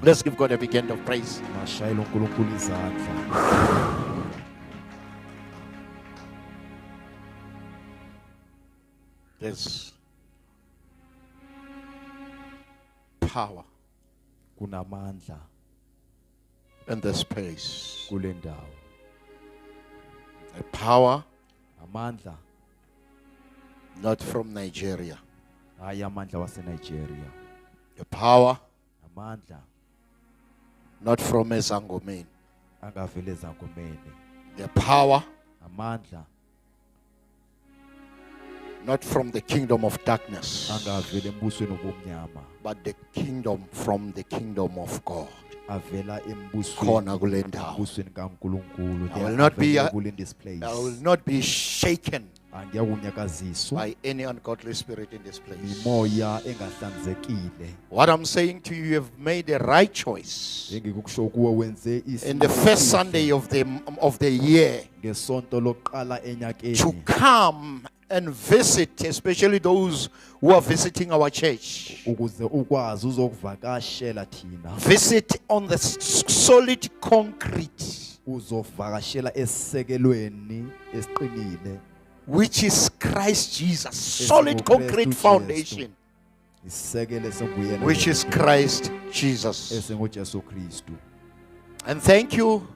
Let's give God a big hand of praise. Mashayela uNkulunkulu izandla. There's power Kunamandla in this place. kule ndawo. A power Amandla not from Nigeria. hayi amandla waseNigeria. A power Amandla not from Ezangomeni. angavele ezangomeni. The power Amandla not from the kingdom of darkness, angavele embusweni wobumnyama, but the kingdom from the kingdom of God. avela Khona kule ndawo. embusweni kaNkulunkulu. I will not be in this place. I will not be shaken Angiyakunyakaziswa by any ungodly spirit in this place. imoya engahlanzekile. What I'm saying to you, you have made a right choice. Engikusho kuwe wenze In the first Sunday of the year, ngesonto lokuqala to enyakeni come and visit, especially those who are visiting our church. ukuze ukwazi uzokuvakashela thina, Visit on the solid concrete, uzovakashela esisekelweni esiqinile, which is Christ Jesus. Solid concrete foundation, isisekelo esinguyena, which is Christ Jesus. esinguJesu Kristu. And thank you,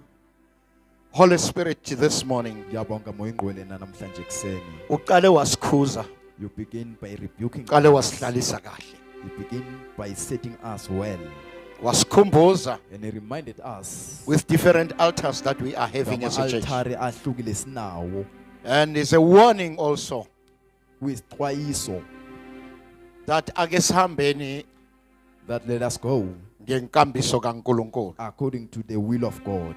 Holy Spirit, this morning. Ngiyabonga moya ingqwele namhlanje kuseni. Uqale wasikhuza, You begin by rebuking uqale us. wasihlalisa kahle. You begin by setting us well, Wasikhumbuza and he reminded us with different altars that we are having as a church. ngama-altare ahlukile sinawo, And it's a warning also kuyisixwayiso that ake sihambeni that let us go ngenkambiso kaNkulunkulu. according to the will of God.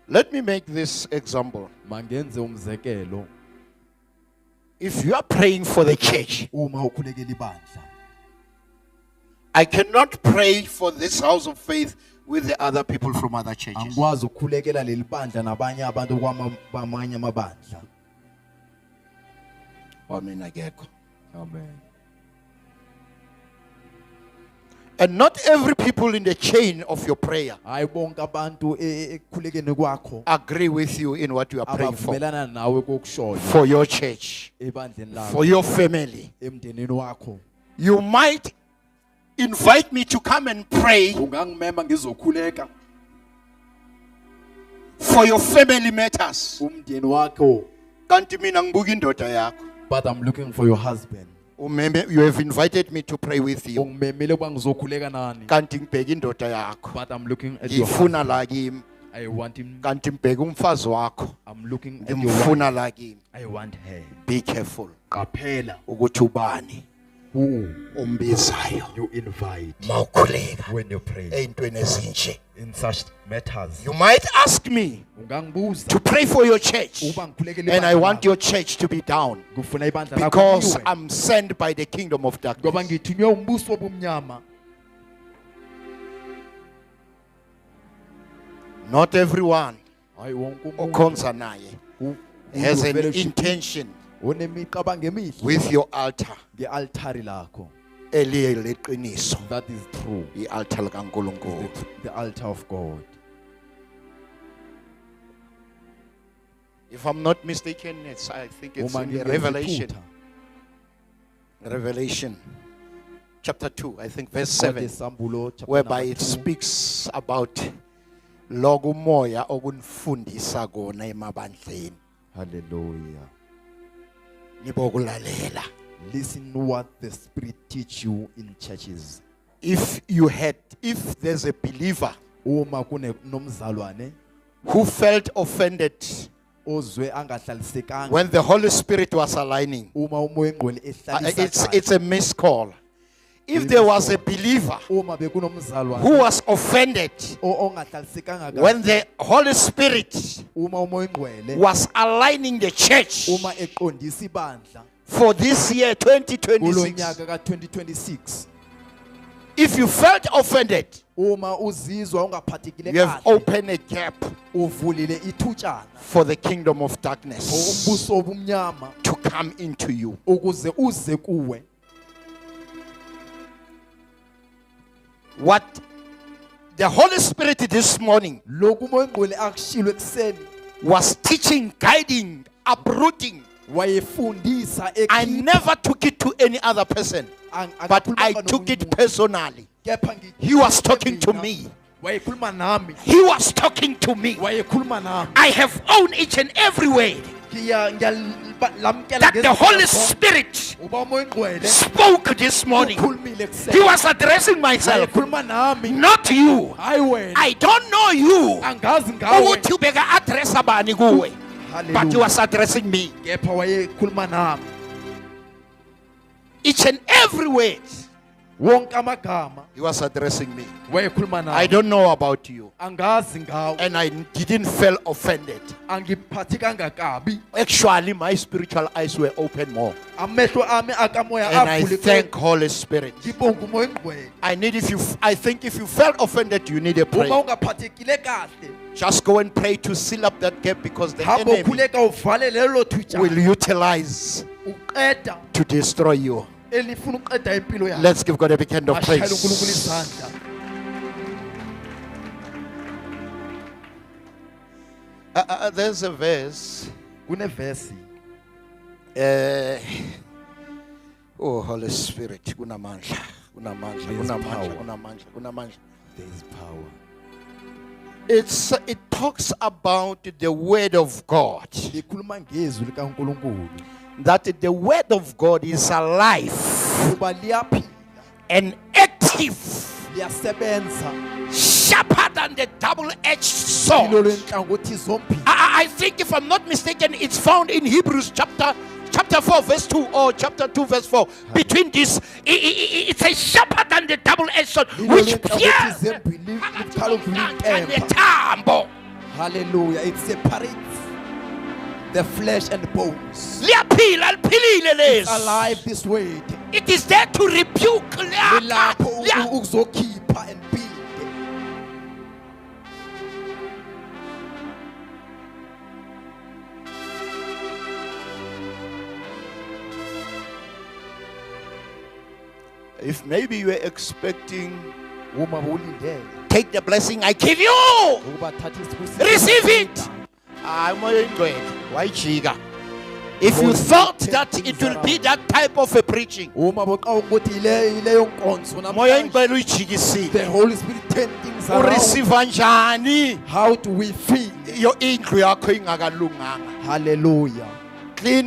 Let me make this example. Mangenze umzekelo, If you are praying for the church, uma ukhulekela ibandla, I cannot pray for this house of faith with the other people from other churches. angikwazi ukukhulekela leli bandla nabanye abantu bamanye amabandla. Amen, akekho. Amen. And not every people in the chain of your prayer Hayi bonke abantu ekukhulekeni kwakho agree with you in what you are praying for. abavumelana nawe kokushoyo For your church, ebandleni lakho, for your family. emndenini wakho. You might invite me to come and pray Ungangimema ngizokhuleka for your family matters. umndeni wakho, Kanti mina ngibuka indoda yakho. but I'm looking for your husband. You have invited me to pray with you. Ungimemele ukuba ngizokhuleka nani, Kanti ngibheka indoda yakho. but I'm looking at your Ngifuna husband. la kimi. I want him. Kanti ngibheka umfazi wakho. I'm looking at your wife. Ngimfuna la kimi. I want her. Be careful Qaphela ukuthi ubani who umbizayo you invite mawukhuleka when you pray eyintweni ezinje. in such matters. You might ask me Ungangibuza to pray for your church, uba ngikhulekele and I ibandla want lakho. your church to be down Ngifuna ibandla lakho because liwe. I'm sent by the kingdom of Ngoba darkness. ngithunywe umbuso wobumnyama. Not everyone Hayi wonke umuntu okhonza naye has an fellowship intention onemicabango emihle with your altar nge-altare lakho. eliye leqiniso, That is true. i-altar likaNkulunkulu. The altar of God. If I'm not mistaken, I think it's Uma in the ngingenzi Revelation. iphutha. Revelation chapter 2, I think verse Incwadi 7, yesambulo, chapter whereby number it 2. speaks about loku moya okunifundisa kona emabandleni. Hallelujah. Nibokulalela. Listen what the Spirit teach you in churches. If there's a believer Uma kunomzalwane who felt offended ozwe angahlalisekanga when the Holy Spirit was aligning, uma umoya engcwele ehlalisa it's a missed call. If there was a believer uma who bekunomzalwane was offended ongahlalisekanga when the Holy Spirit uma umoya engcwele was aligning the church uma eqondisa ibandla for this year kulo 2026, nyaka ka-2026, if you felt offended, uma uzizwa ungaphathekile you have kahle, opened a gap uvulile ithutshana for the kingdom of for darkness umbuso wobumnyama to come into you. ukuze uze kuwe. What The Holy Spirit this morning lokhu umoya ongcwele akushilo ekseni was teaching, guiding, uprooting. wayefundisa I never took it to any other person, but I took it personally. He was talking to me. wayekhuluma nami He was talking to me. wayekhuluma nami I have owned each and every word that the Holy Spirit uba umoya ongcwele spoke this morning. ukhulumile He ekseni was addressing myself, wayekhuluma nami not you. hayi wena I don't know you. angazi ngawe Ukuthi ubeka address abani kuwe. But he hallelujah was addressing me. kepha wayekhuluma nami Each and every word, wonke amagama he was addressing me. wayekhuluma I nami don't know about you. angazi ngawe And I didn't feel offended. angiphathi kangakabi Actually, my spiritual eyes were open more. amehlo ami akamoya And I avule thank Holy Spirit. ngibonga umoya ongcwele I think if you felt offended, you need a uma prayer. ungaphathekile kahle Just go and pray to seal up that gap, because the hamba enemy ukhuleka uvale lelo thutshana will utilize uqeda to destroy you. elifuna uqeda impilo yakho Let's give God a big hand of ashayela uNkulunkulu praise. izandla There's a verse. kunevesi Oh, Holy Spirit, kunamandla, kunamandla, There is kunamandla, power. kunamandla, kunamandla. there is power It talks about the word of God. ikhuluma ngezwi likaNkulunkulu That the word of God is alive kuba liyaphila and active, liyasebenza sharper than the double-edged ilo sword. lwenhlangothi zombili I think, if I'm not mistaken, it's found in Hebrews chapter 4 verse 2 or chapter 2 verse 4. Between this, it's a sharper than the double-edged sword, ilo which lwenhlangothi pierces zembili libukhalo odlula inkemba nethambo. hallelujah it separates the flesh and bones Liyaphila, liphilile lezi. alive this word It is there to rebuke. lilapho Liya- ukuzokhipha and build If maybe you were expecting, uma bowulindele take the blessing I give you. ukuba thatha isibusiso Receive it. Hayi moya oyingcwele, wayijika. If you thought that it will be that type of a preaching, uma boqa ukuthi ileyo nkonzo moya namhlanje oyingcwele uyijikisile. the Holy Spirit turn things around Ureceive njani? how do we feel Your indlu yakho ingakalunganga. hallelujah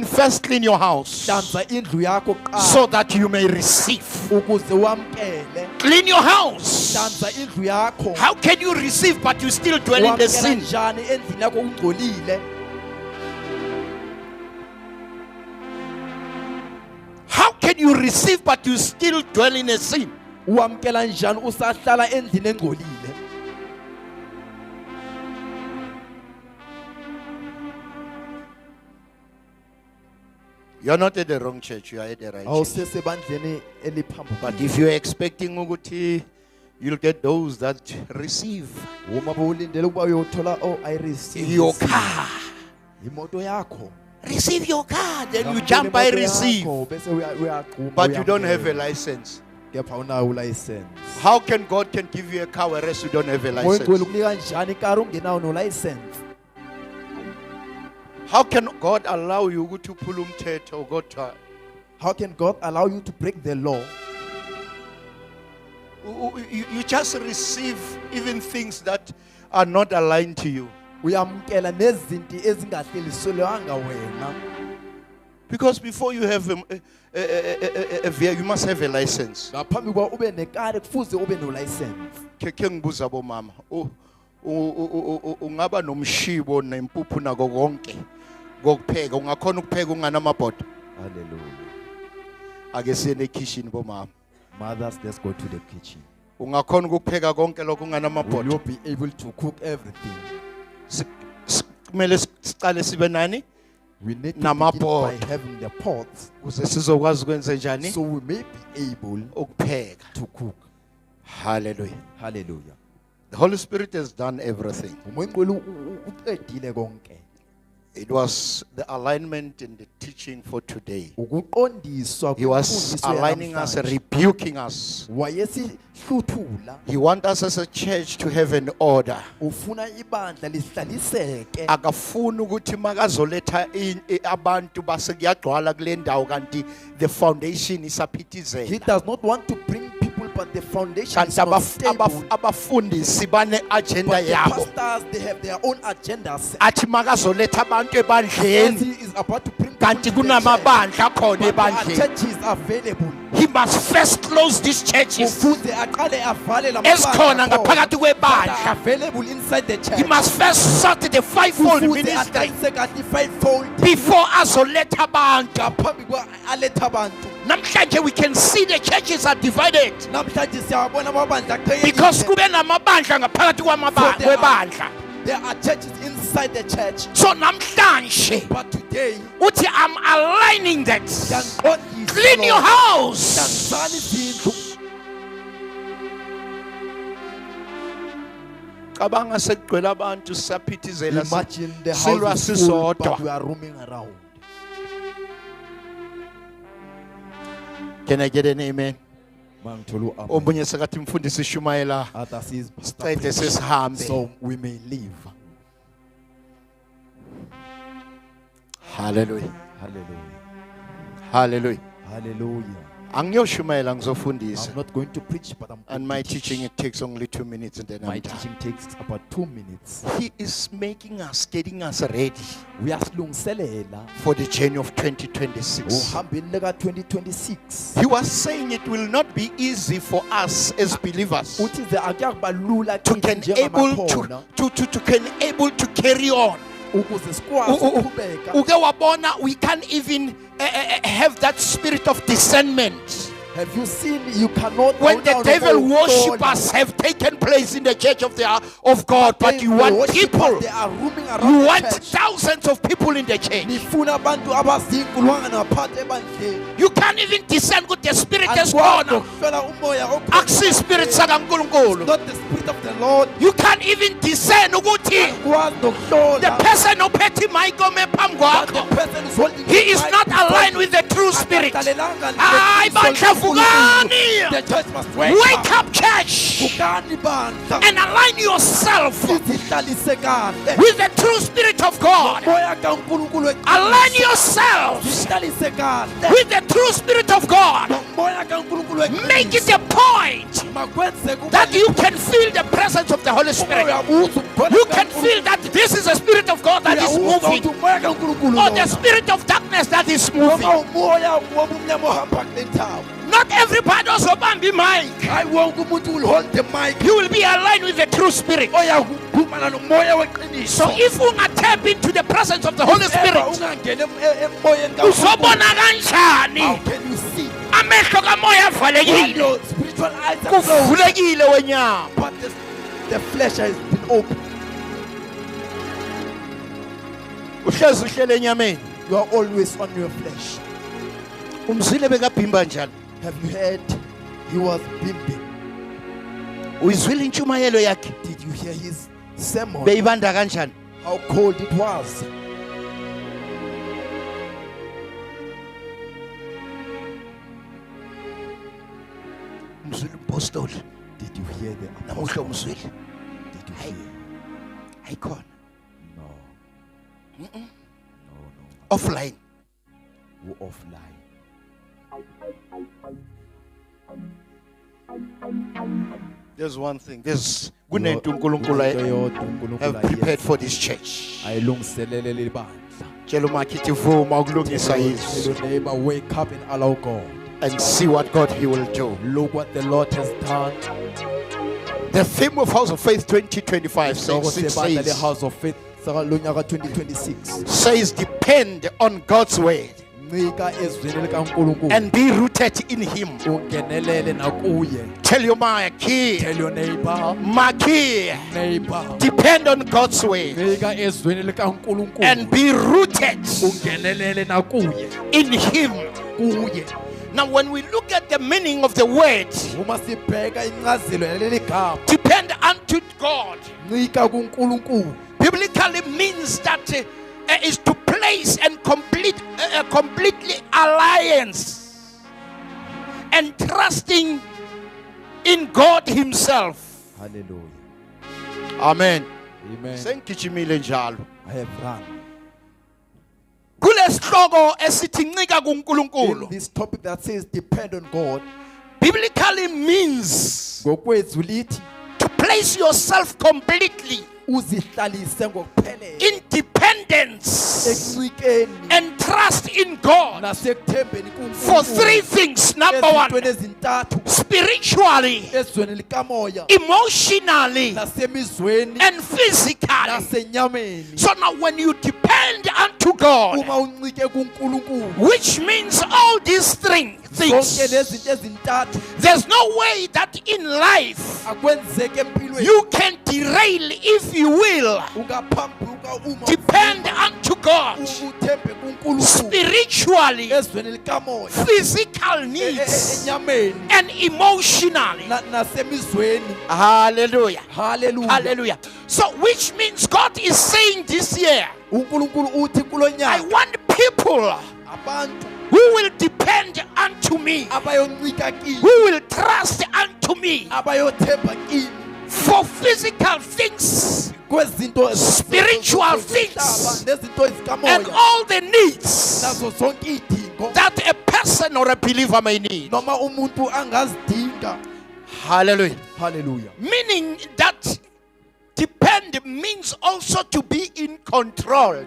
First clean your house hlanza indlu yakho kuqala so that you may receive. ukuze wamkele Clean your house. hlanza indlu yakho How can you receive but you still dwell in the wamkela sin? njani endlini yakho ungcolile How can you receive but you still dwell in a sin? wamkela njani usahlala endlini engcolile You're not at the wrong church, you are at the right church. awusesebandleni eliphambukile But if you're expecting ukuthi you'll get those that receive uma bowulindele ukuba uyothola I receive your this. car, imoto yakho receive your car, then you Ngaphandle jump by imoto receive. yakho, bese uyaqhuma But you don't have a uyamkela. license. kepha unawo license How can God can give you a car whereas you don't have a moya ongcwele license? ukunika njani ikari ungenawo no license How can God allow you to pull umthetho kodwa how can God allow you to break the law you just receive even things that are not aligned to you? uyamkela nezinto ezingahleliselwanga wena Because before you have a vehicle, you must have a license. ngaphambi kwa ube nekari kufuze ube no license Keke ngibuza bomama, ungaba nomshibo nempuphu nako konke kokupheka, ungakhona ukupheka unganamabhodo. hallelujah Ake siye nekitchen bomama. mothers let's go to the kitchen Ungakhona ukupheka konke lokho will unganamabhodo. you be able to cook everything Kumele siqale sibe nani? we need to Namabhodo. begin by having the pots Ukuze sizokwazi ukwenza njani? so we may be able Ukupheka. to cook Hallelujah. hallelujah. The Holy Spirit has done everything. Umoya ongcwele uqedile konke. It was the alignment and the teaching for today. ukuqondiswa He was kwimfundiso aligning us, yanamhlanje. rebuking us. Wayesihluthula, He wants us as a church to have an order. ufuna ibandla lihlaliseke. Akafuni ukuthi makazoletha abantu base kuyagcwala kule ndawo kanti the foundation He isaphithizela. does not want to bring people, but the foundation is Kanti not stable. abafundisi bane agenda But the yabo. pastors, they have their own agendas. Athi makazoletha abantu As ebandleni he is about to bring people kanti to the church, kunamabandla khona but there are ebandleni. churches available. He must first close these churches Ukuze aqale avale la esikhona mabandla ngaphakathi khona, kwebandla. that are available inside the church. He must first sort the fivefold Ukuze ministry aqalise kanti fivefold before azoletha abantu. ngaphambi kwa aletha abantu. Namhlanje we can see the churches are divided Namhlanje siyabona amabandla because aqhekekile. kube namabandla ngaphakathi kwebandla. There are churches inside the church. So namhlanje But today, uthi I'm aligning that. ngiyaqondisa Clean your lokho. house. Hlanzani izindlu. Cabanga sekugcwele abantu sisaphithizela Imagine the silwa house is full, sisodwa. but we are roaming around. Can I get an amen? Mangitholu amen. Omunye sekathi mfundisi Shumayela Others says, Sicede "Preach, sesihambe." so we may live. Hallelujah. Hallelujah. Hallelujah. Hallelujah. Angiyoshumayela ngizofundisa. I'm not going to preach, but I'm going And my to teach. teaching, it takes only 2 minutes and then My I'm done. teaching takes about 2 minutes. He is making us, getting us ready Uyasilungiselela for the journey of 2026. uhambeni lika 2026. He was saying it will not be easy for us as believers Uthi ze akuyakuba lula to kithi can able njengamakhona to can able to carry on. ukuze sikwazi ukuqhubeka. Uke wabona, we can't even have that spirit of discernment. Have you seen you cannot When go the down devil the worshippers have taken place in the church of God, but you want people, they are roaming you around want the church. thousands of people in the church. Nifuna abantu abazinkulungwane ngaphandle ebandleni. You can't even discern with the spirit is Asikwazi gone. ukuhlola umoya okhona. Akusi spirit sakaNkulunkulu. Not the spirit of the Lord. You can't even discern ukuthi Asikwazi the nokuhlola person ophethe imic ome phambi that the kwakho, person is holding he is the mic not before aligned you. with the true spirit. Akaqalelanga Hayi bandla, vukani. The church must Wake up, church, Vukani bandla. and align yourself Sizihlalise kahle. with the true spirit of God. Moya kaNkulunkulu Align yourself Sizihlalise kahle. with the true spirit of God. Moya kaNkulunkulu Make it a point makwenze kube that you can feel the presence of the Holy Spirit. You can feel that this is the Spirit of God that is moving, or the spirit of darkness that is moving. umoya wobumnyama ohamba kule ndawo. Not everybody ozobamba imic. Hayi wonke umuntu will hold the mic. You will be aligned with the true spirit. Oyakukhuluma nomoya weqiniso. So if you tap into the presence of the Holy Spirit, ungangena emoyeni uzobona How kanjani? can you see? Amehlo kamoya When avalekile, your spiritual eyes are closed, kuvulekile wenyama. but the flesh has been opened. Uhlezi uhlele enyameni. You are always on your flesh. Umzile bekabhimba njalo. Have you heard? He was bimbing. Uyizwile intshumayelo yakhe? Did you hear his sermon? Beyibanda kanjani? How cold it was. Umzwile umpostoli. Did you hear the Namuhla apostle? umzwile. Did you hear? Ayikhona. No. No, no. Offline. Who offline? There's one thing. There's kunento uNkulunkulu have prepared for this church. ayilungiselele libandla. Tshela umakhithi vuma ukulungisa Tell yizo your neighbor, wake up and allow God. and see what God he will do. Look what the Lord has done. The theme of House of Faith 2025 Sebandla says, House of Faith lonyaka 2026. says depend on God's word Ncika ezwini likaNkulunkulu. and be rooted in him. Ungenelele nakuye. Tell your Maki, Tell your neighbor, neighbor, depend on God's word ncika ezwini likaNkulunkulu. and be rooted Ungenelele nakuye. in him. Kuye. Now when we look at the meaning of the word, Uma sibheka incazelo yaleli gama, depend unto God, ncika kuNkulunkulu. biblically means that is to completely alliance and trusting in God Himself. Hallelujah. Amen. Amen. Sengigijimile njalo. I have run. Kulesihloko esithi ncika In kuNkulunkulu. this topic that says depend on God, Biblically means ngokwethu lithi to place yourself completely uzihlalise ngokuphelele in dependence ekuncikeni and trust in God nasekuthembeni for three things. Number one, ezintweni ezintathu spiritually, ezweni likamoya emotionally, nasemizweni and physically. nasenyameni. So now when you depend unto God, Uma uncike kuNkulunkulu which means all these zonke things, lezinto ezintathu there's no way that in life akwenzeke empilweni you can derail, if you will, ungaphambuka uma depend unto God uthembe kuNkulunkulu spiritually, ezweni likamoya physical needs, enyameni and emotionally. nasemizweni. Hallelujah. Hallelujah. Hallelujah. So which means God is saying this year, uNkulunkulu uthi kulo I nyaka want people abantu who will depend unto me, abayoncika kimi, who will trust unto me abayothemba kimi for physical things kwezinto Spiritual zomhlaba things. nezinto and ezikamoya all the needs nazo zonke idingo that a person or a believer may need. noma umuntu angazidinga. Hallelujah. Hallelujah. Meaning that depend means also to be in control.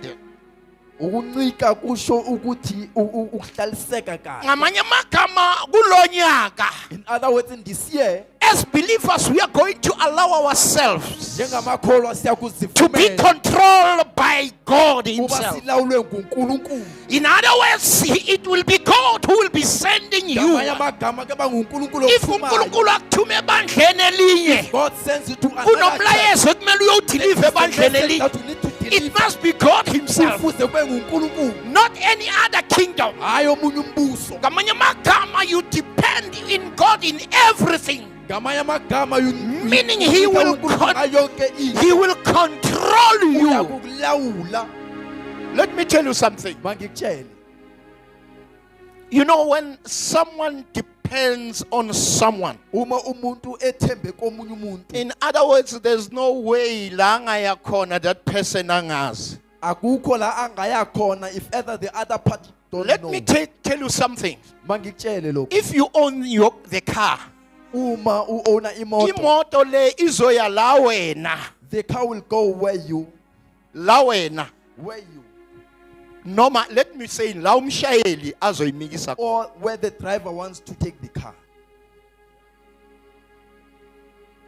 Ukuncika kusho ukuthi ukuhlaliseka kahle. Ngamanye amagama kulonyaka, In other words, in this year as believers we are going to allow ourselves njengamakholwa to be siyakuzivumela controlled by God kuba Himself. silawulwe nguNkulunkulu. In other words, it will be God who will be sending you. Ngamanye amagama keba nguNkulunkulu If ophumayo. uNkulunkulu akuthume ebandleni elinye, God sends you to another church. kunomlayezo ekumele uyodeliver ebandleni elinye. That you need to It deliver. must be God Himself, Kufuze kube nguNkulunkulu, not any other kingdom. hayi omunye umbuso. Ngamanye amagama, you depend in God in everything, Ngamanye amagama meaning He will yonke into He will control you. uyakulawula. Let me tell you something. Mangikutshele, You know, when someone depends on someone, uma umuntu ethembe komunye umuntu, in other words, there's no way la angaya khona that person angazi. akukho la angaya khona if either the other party don't Let know. me tell you something. Mangikutshele lokho, If you own the car, uma uowna imoto, imoto le izoya la wena, the car will go where you noma let me say la umshayeli azoyimikisa. or where the driver wants to take the car.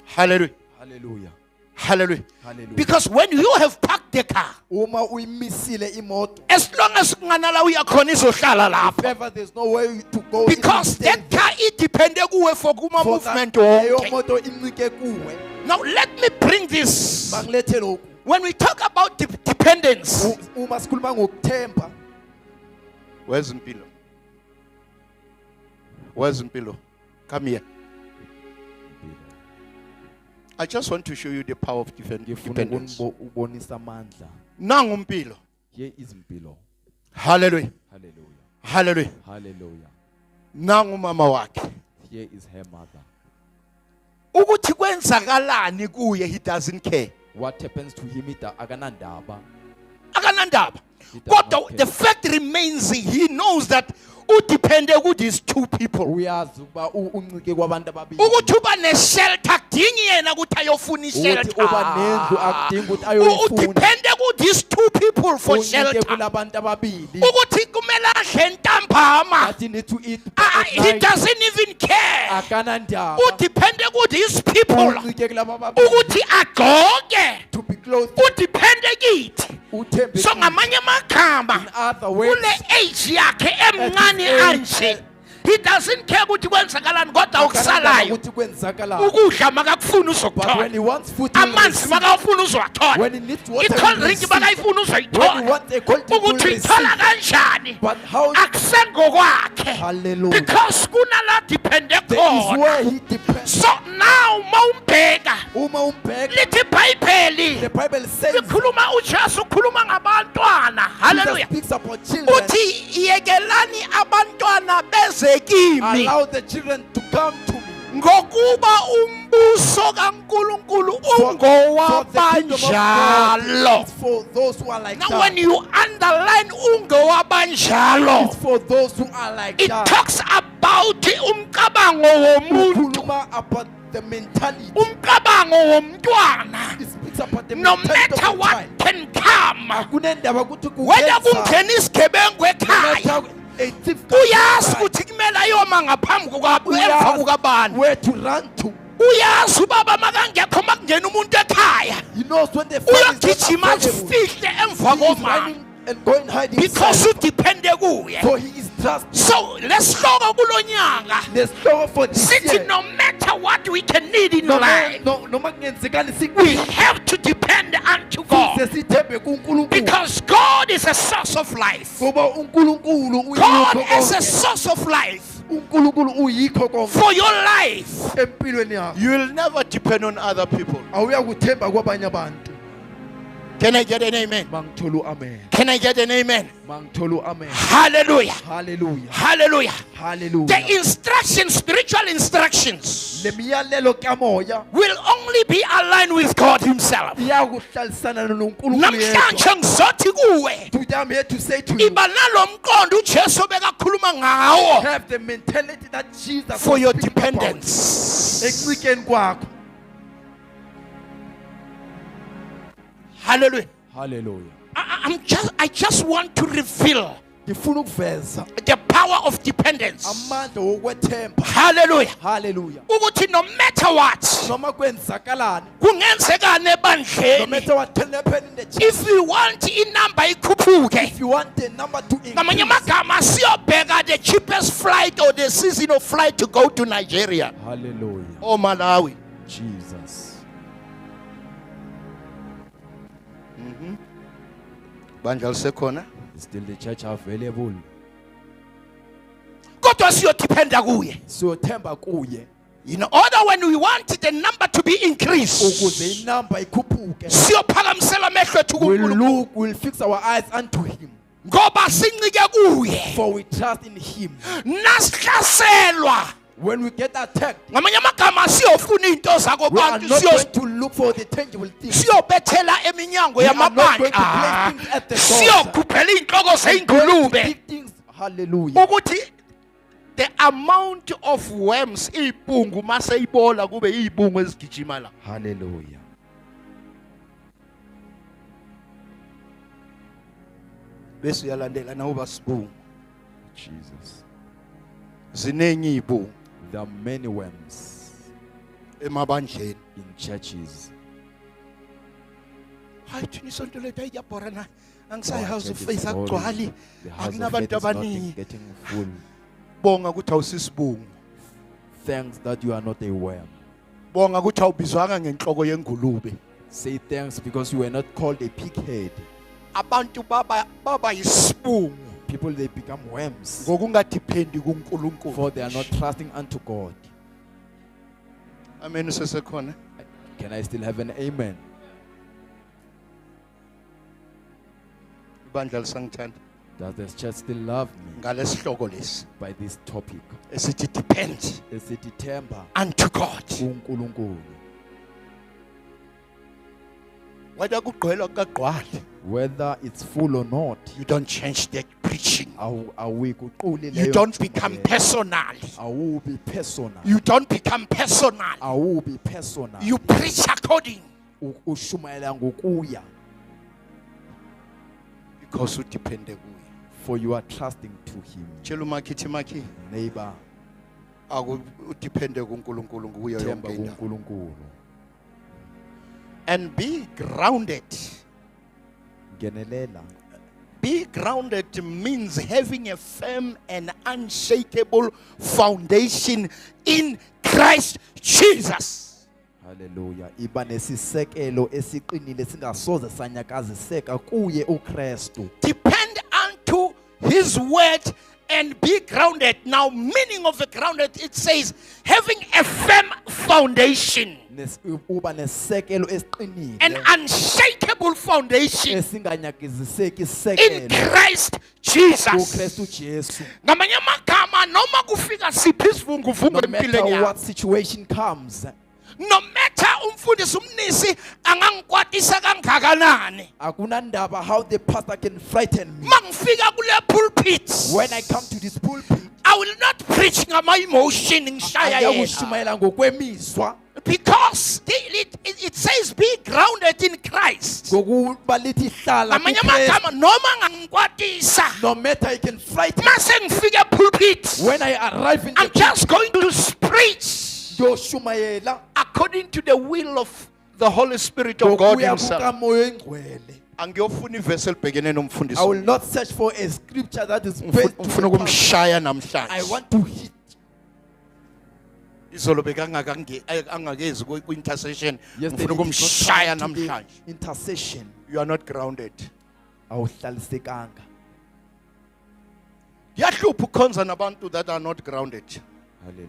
Hallelujah. Hallelujah. Hallelujah. Hallelujah. Because when you have parked the car, Uma uyimisile imoto, as long as kunganala uyakhona izohlala lapho, if ever there's no way to go, because that car idepende kuwe for kuma movement leyo wonke. moto incike kuwe. Now let me bring this. Bangilethe lokhu. When we talk about dependence, Uma sikhuluma ngokuthemba, where's Mpilo? Where's Mpilo? Come here. I just want to show you the power of ngifuna dependence. ukubonisa amandla. Nangu Mpilo. Here is Mpilo. Hallelujah. Hallelujah. Hallelujah. Hallelujah. Nangu mama wakhe. Here is her mother. Ukuthi kwenzakalani kuye, he doesn't care. What happens to him akanandaba. Akanandaba. He does not Kodwa care. the fact remains he knows that udepende ku these two people. Uyazi ukuba uncike kwabantu ababili. Ukuthi uba ne-shelter akudingi yena ukuthi ayofuna Ukuthi uba nendlu i-shelter. akudingi ukuthi ayoyifuna. Udepende ku these two people for Uncike shelter. kulabantu ababili. Ukuthi kumele adle ntambama. That he need to eat Ah, at he night. doesn't even care. Akanandaba. Udepende ku these people Uncike kulaba babili. ukuthi agqoke. To be clothed. Udepende kithi. Uthembe So kuye. ngamanye amagama, In other words, kule age yakhe emncane anje, he doesn't care ukuthi kwenzakalani, kodwa akanandaba okusalayo ukuthi kwenzakalani. ukudla makakufuna But when uzokuthola, he wants food, he will amanzi receive. makawufuna uzowathola, When he needs water, he i-cold will drink receive. makayifuna When he uzoyithola. wants a cold drink, he will Ukuthi uyithola receive. kanjani But how? akusengokwakhe, Hallelujah. because kunala depende There is khona. where he depends. So now mawumbheka Uma umbheka, lithi iBhayibheli the Bible says likhuluma uJesu ukhuluma ngabantwana. Jesus Hallelujah. speaks about children. Uthi me. Allow the children to come to me. Ngokuba umbuso kaNkulunkulu For the kingdom of God ungowabanjalo. is for those who are like Now that. when you underline ungowabanjalo, It's for those who are like it that. talks about umcabango womuntu, Ukhuluma about the mentality. umcabango womntwana. It speaks about the No mentality matter of the what child. can come, Akunendaba ukuthi whether kungenza, kungena isigebengu no ekhaya, matter a thief uyazi comes ukuthi kumele ayoma ngaphambi emva by, kukabani. where to run to. Uyazi ubaba makangekho makungena umuntu ekhaya, He knows when the father is uyogijima not available. azifihle emva He is koma, running and going hide because himself. udepende kuye. For he is trusting. So lesihloko kulonyaka The store for this sithi year. no matter what we can need in Noma life, kungenzekani we sikwini, have to depend unto God, size sithembe kuNkulunkulu. because God is a source of life. Ngoba uNkulunkulu God uyikho is a konke. source of life uNkulunkulu uyikho konke for your life. empilweni yakho. You will never depend on other people. Awuyakuthemba kwabanye abantu. Can I get an amen? Mangitholu amen. Can I get an amen? Mangitholu amen. Hallelujah. Hallelujah. Hallelujah. Hallelujah. The instructions, spiritual instructions, Le miyalelo kamoya will only be aligned with God Himself. iyakuhlalisana noNkulunkulu Namhlanje ngizothi kuwe, Today I'm here to say to you, iba nalomqondo uJesu bekakhuluma ngawo have the mentality that Jesus for was your speaking about. dependence. Ekucikeni kwakho. Hallelujah. Hallelujah. I just want to reveal Ngifuna ukuveza the power of dependence. amandla wokwethemba. Hallelujah. Hallelujah. Ukuthi no matter what, Noma kwenzakalani, kungenzekani no ebandleni, matter what can happen in the church, if we want inamba ikhuphuke, if you want the number to ngamanye increase, amagama siyobheka the cheapest flight or the seasonal flight to go to Nigeria hallelujah, or Malawi. Jesus. Bandla lisekhona, Is still the church available? kodwa siyodependa kuye. So themba kuye In order when we want the number to be increased, ukuze inamba ikhuphuke. siyophakamisela amehlo ethu We'll kuNkulunkulu, look, we'll fix our eyes unto him, ngoba sincike kuye. for we trust in him. Nasihlaselwa, When we get attacked, ngamanye amagama siyofuna into zako we are bantu, not going to look for the tangible things. siyobethela eminyango We are not going to yamabandla, place things at the door. siyokhuphela inhloko zeyingulube Big things. Hallelujah. ukuthi the amount of worms ibhungu mase ibola kube izibungu ezigijima la. Hallelujah. Bese uyalandela nawo basibungu, Jesus. ziningi izibungu There are many worms emabandleni. in churches. Hayi thina isonto lethu ayiyabhora na, Our angisayi house church of is faith boring. akugcwali, The house of faith akunabantu is not abaningi. getting full. Bonga ukuthi awusisibungu, Thanks that you are not a worm. bonga ukuthi awubizwanga ngenhloko yengulube. Say thanks because you were not called a pighead. Abantu baba yisibungu People, they become worms, ngokungadephendi kuNkulunkulu. for they are not trusting unto God. Amen usesekhona. Can I still have an amen? Ibandla lisangithanda Does the church still love me ngalesihloko lesi by this topic? esithi depend Esithi themba unto God. uNkulunkulu. Whether kugqwelwa kugqwale, Whether it's full or not, you don't change the preaching. awuyiguquli You leyo don't become ntshumayelo. personal. Awubi personal. You don't become personal. Awubi personal. You preach according Ushumayela ngokuya, because udepende kuye. for you are trusting to him. Tshela umakhithi makhi Neighbor, udepende kuNkulunkulu kuyo themba yonke indawo. kuNkulunkulu. And be grounded. Ngenelela. Be grounded means having a firm and unshakable foundation in Christ Jesus. Hallelujah. Iba nesisekelo esiqinile singasoze sanyakaziseka kuye uKristu. Depend unto His word and be grounded. Now, meaning of the grounded, it says having a firm foundation, Uba nesekelo esiqinile. an unshakable foundation Esinganyakaziseki in isekelo Christ Jesus. kuKristu Jesu. Ngamanye amagama noma kufika siphi isivunguvungu No matter empilweni yakho. what situation comes, No matter umfundisi umnisi angangikwatisa kangakanani. akunandaba how the pastor can frighten me. Mangifika kule pulpit. When I come to this pulpit, I will not preach ngama emotion ngishaya yena. angiyakushumayela ngokwemizwa, Because it says be grounded in Christ. ngokuba lithi hlala Ngamanye kuKristu. amagama noma ngangikwatisa. No matter I can frighten. Mase ngifika pulpit. When I arrive in I'm the just going to preach yoshumayela according to the will of the Holy Spirit of God ngokuya himself. kukaMoya Oyingcwele. Angiyofuna ivesi elibhekene nomfundisi. I will not search for a scripture that is based to Ngifuna the pastor. ukumshaya I namhlanje. want to hit. Izolo angakezi ku-intercession. Yesterday Ngifuna did not ukumshaya come to the namhlanje. intercession. You are not grounded. Awuhlalisekanga. Yahlupha ukhonza nabantu that are not grounded. Hallelujah.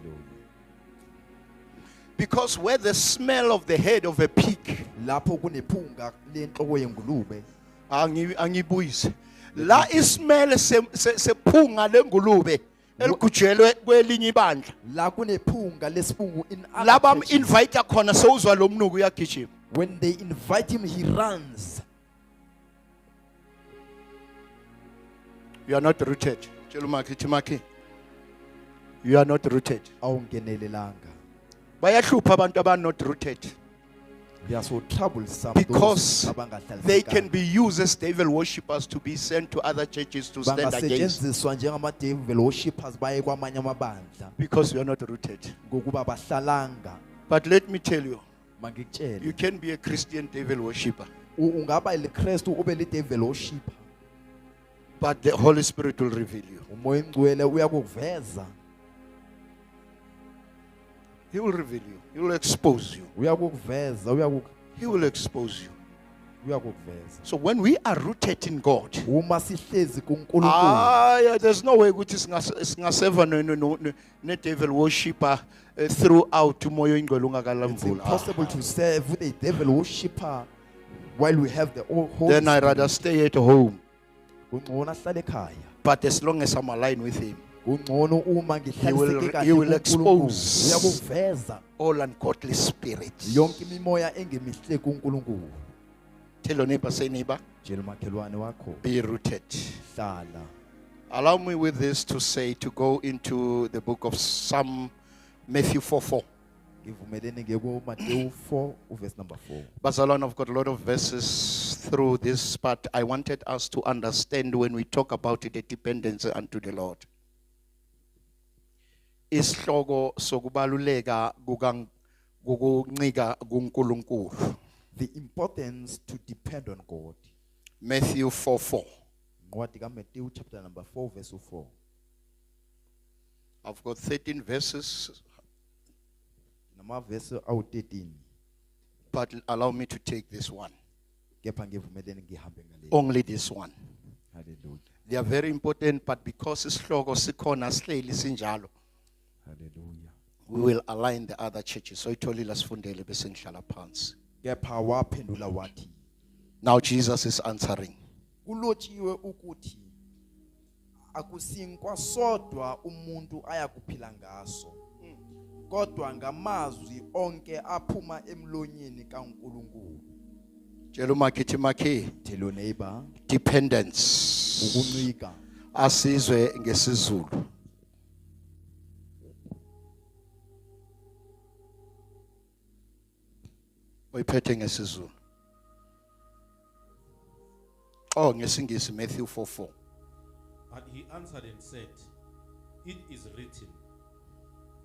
Because where the smell of the head of a pig, Lapho kunephunga lenhloko yengulube, angibuyise. La ismell sephunga lengulube eligujelwe kwelinye ibandla. la kunephunga lesiphungu in La other bam churches. invite khona sewuzwa lo mnuku uyagijima. When they invite him, he runs. You are not rooted. Tshela umakhi, Timaki. You are not rooted. Awungenelelanga. Bayahlupha abantu aba not rooted They are so troublesome. because those abangahlalisekanga. they can be used as devil worshippers to be sent to other churches to stand against. Bangasetshenziswa njengama-devil worshippers baye kwamanye amabandla Because you are not rooted. ngokuba bahlalanga. But let me tell you, you Mangikutshele, can be a Christian devil worshipper, ungaba liKristu ube li-devil worshipper. but the Holy Spirit will reveal you. Umoya Oyingcwele uyakuveza, He will reveal you. He will expose you. uyakuveza, He will expose you. uyakuveza. So when we are rooted in God, Uma sihlezi kuNkulunkulu, yeah, there's no way ukuthi singaseva ne-devil worshipper throughout umoya oyingcwele it's ungakalamvula. impossible to serve with a devil worshipper while we have the Holy Then I rather Spirit. stay at home. Kungcono ahlale ekhaya. But as long as I'm aligned with Him, Kungcono uma ngihlaliseke kahle He will kuNkulunkulu. expose. Uyakuveza all ungodly spirits. yonke imimoya engemihle kuNkulunkulu. Tell your neighbor, say neighbor, Tshela umakhelwane wakho, be rooted. hlala. Allow me with this to say, to go into the book of Matthew 4:4. Ngivumelene ngekuMateyu 4 verse number 4. Bazalwane, I've got a lot of verses through this, but I wanted us to understand when we talk about the dependency unto the Lord. Isihloko sokubaluleka kukuncika kuNkulunkulu. The importance to depend on God. Matthew 4:4. Incwadi kaMateyu chapter number 4 verse 4. I've got 13 verses, Namavesi awu-13. but allow me to take this one. Kepha ngivumelene ngihambe ngale. Only this one. Hallelujah. They are very important, but because isihloko sikhona sihleli sinjalo, Hallelujah. we will align the other churches. So itholile sifundele bese ngihlala phansi. Kepha waphendula wathi, Now Jesus is answering. kulotshiwe ukuthi akusinkwa sodwa umuntu ayakuphila ngaso, kodwa ngamazwi onke aphuma emlonyeni kaNkulunkulu. Tshela umakhithi makhe, Tell your neighbor, dependence. ukuncika. Asizwe ngesizulu. Uyiphethe ngesizulu. Oh, ngesingisi Matthew 4:4. But he answered and said, It is written,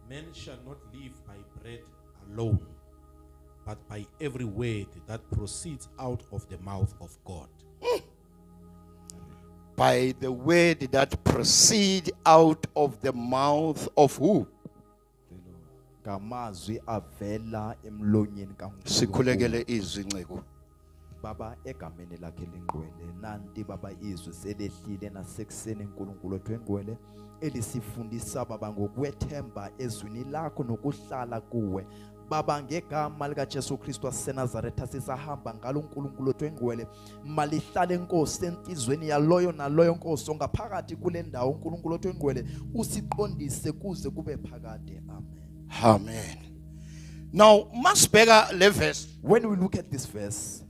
Man shall not live by bread alone, but by every word that proceeds out of the mouth of God. By the word that proceed out of the mouth of who? Ngamazwi avela emlonyeni kaNkulunkulu. Sikhulekele izwi nciko. Baba egameni lakhe lengcwele, nanti baba izwi selehlile nasekuseni uNkulunkulu wethu engcwele elisifundisa baba ngokwethemba ezwini lakho nokuhlala kuwe. Baba ngegama lika Jesu Kristu waseNazaretha sisahamba ngalo uNkulunkulu wethu engcwele malihlale enkosi enhlizweni yaloyo naloyo nkosi ongaphakathi kule ndawo uNkulunkulu wethu engcwele usiqondise kuze kube phakade. Amen. Amen. Now, masibheka le verse. When we look at this verse,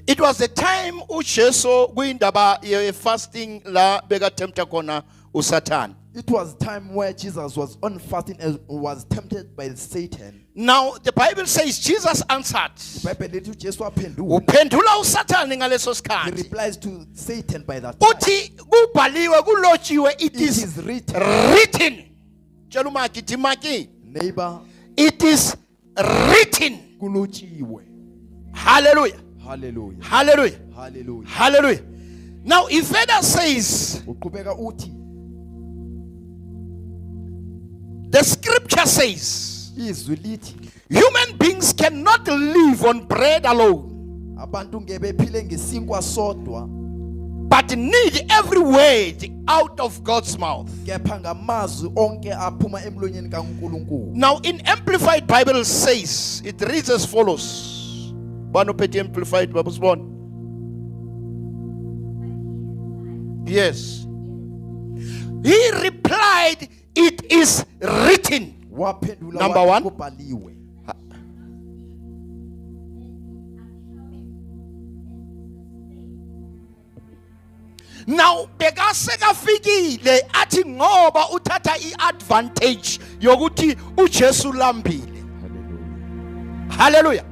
It was the time uJesu kuyindaba ye fasting la beka tempter khona uSatan. it was time where Jesus was on fasting and was tempted by Satan. Now the Bible says Jesus answered. iBhayibheli lithi uJesu waphendula. Uphendula uSathane ngaleso He sikhathi. replies to Satan by that time. Uthi kubhaliwe kulotshiwe it It is is written. written. Tshela umaki dimaki. Neighbor, It is written. kulotshiwe. Hallelujah. Hallelujah. Hallelujah. Hallelujah. Hallelujah. Now he further says, Uqhubeka uthi the scripture says, izwi lithi human beings cannot live on bread alone, abantu ngeke bephile ngesinkwa sodwa but need every word out of God's mouth. kepha ngamazwi onke aphuma emlonyeni kaNkulunkulu. Now in Amplified Bible says, it reads as follows. Bano peti Amplified Bible sibona. Yes. He replied, it is written. Waphendula Number wathi one. kubhaliwe. Now bekase kafikile athi ngoba uthatha iadvantage yokuthi uJesu lambile. Hallelujah. Hallelujah.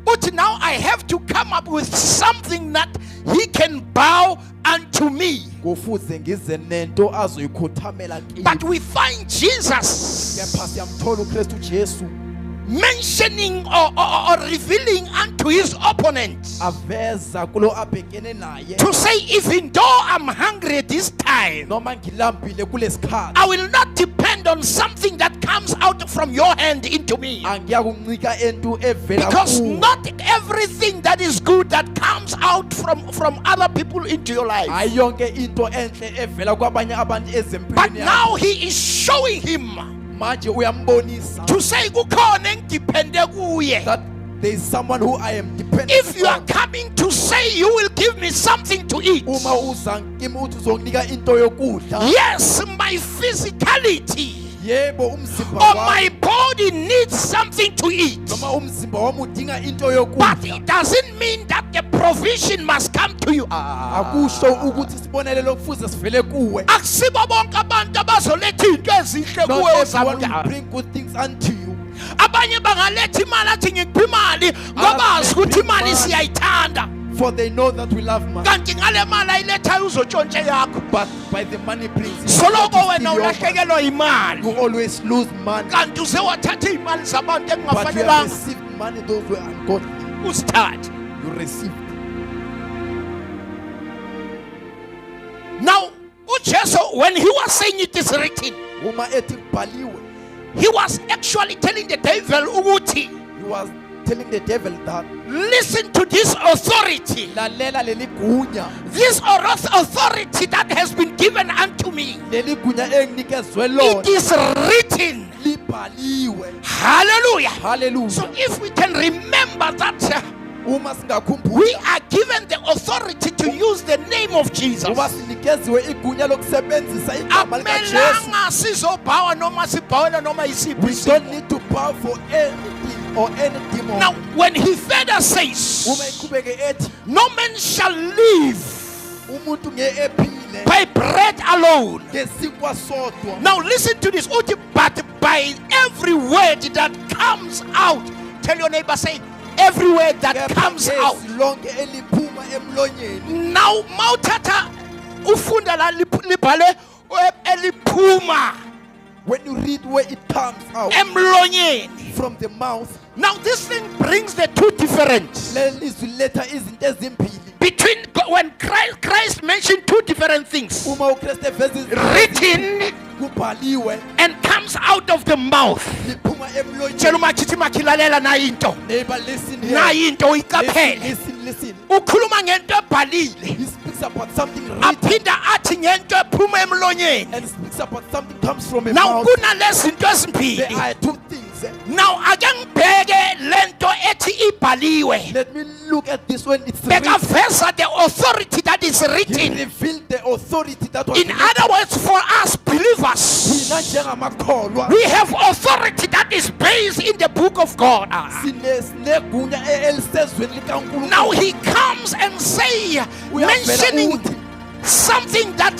But now I have to come up with something that he can bow unto me. Kufuze ngize nento azoyikhothamela kimi. But we find Jesus Kepha siyamthola uKristu Jesu mentioning or revealing unto his opponent aveza kulo abhekene naye to say, even though I'm hungry this time, noma ngilambile kulesikhathi I will not depend on something that comes out from your hand into me. angiya kuncika ento evela Because kuwe. not everything that is good that comes out from other people into your life. Hayi yonke into enhle evela kwabanye abantu But ezempilweni yakho. now he is showing him Manje uyambonisa to say, kukhona engidepende kuye. that there is someone who I am dependent If you are on. coming to say you will give me something to eat, Uma uza kimi uthi uzonginika into yokudla, yes, my physicality yebo umzimba or wami my body needs something to eat. noma umzimba wami udinga into But yokudla. it doesn't mean that the provision must come to you. Akusho ukuthi sibonelelo kufuze sivele kuwe. Akusibo bonke abantu abazoletha into ezinhle Not kuwe everyone will uzamuka. bring good things unto you. Abanye bangaletha imali athi ngikuphi imali ngoba azi ukuthi imali siyayithanda. For they know that we love money. Kanti ngale mali ayilethayo uzotshontshe yakho. But by the money brings you, Soloko what is wena in your hand. ulahlekelwa imali. You always lose money. Kanti uze wathatha imali zabantu But you have engafanelanga received money, those who are ungodly. usithathe. You received. Now uJesu, when he was saying it is written, Uma ethi kubhaliwe, he was actually telling the devil ukuthi, he was telling the devil that listen to this authority. lalela leli gunya, This authority that has been given unto me. leli gunya enginikezwe It lona is written. libhaliwe. Hallelujah. Hallelujah. So if we can remember that Uma we singakhumbula are given the authority to use the name of Jesus. uba sinikeziwe igunya lokusebenzisa igama likaJesu. Akumelanga sizobhawa noma sibhawela noma yisiphi We isimo. don't need to bow for anything or any demon. Now when he further Uma says, iqhubeke ethi no man shall live umuntu ngeephile by bread alone. ngesinkwa sodwa. Now listen to this. Uthi, but by every word that comes out. Tell your neighbor, say, every word that Kepha comes out. ngezwi lonke eliphuma emlonyeni. Now mawuthatha ufunda la libhale eliphuma When you read where it comes out emlonyeni. from the mouth, Now this thing brings the two different leli zwi letha izinto ezimbili. between when Christ mentioned two different things, Uma uKristu eveza izinto written kubhaliwe and comes out of the mouth. liphuma emlonyeni. Tshela umakithi makhilalela nayo into. Neighbor, listen here. Nayo into uyiqaphele. Listen. Ukhuluma ngento ebhalile. He speaks about something written Aphinda athi ngento ephuma emlonyeni. and speaks about something comes from a Now mouth. kunalezinto There ezimbili. are two things. uyibuze. Now ake ngibheke lento ethi ibhaliwe. Let me look at this when it's Bekaveza the authority that is He written. revealed the authority that was In other words, for us believers, thina njengamakholwa we have authority that is based in the book of God. sinegunya elisezweni likaNkulunkulu. Now he comes and say, mentioning uthi something that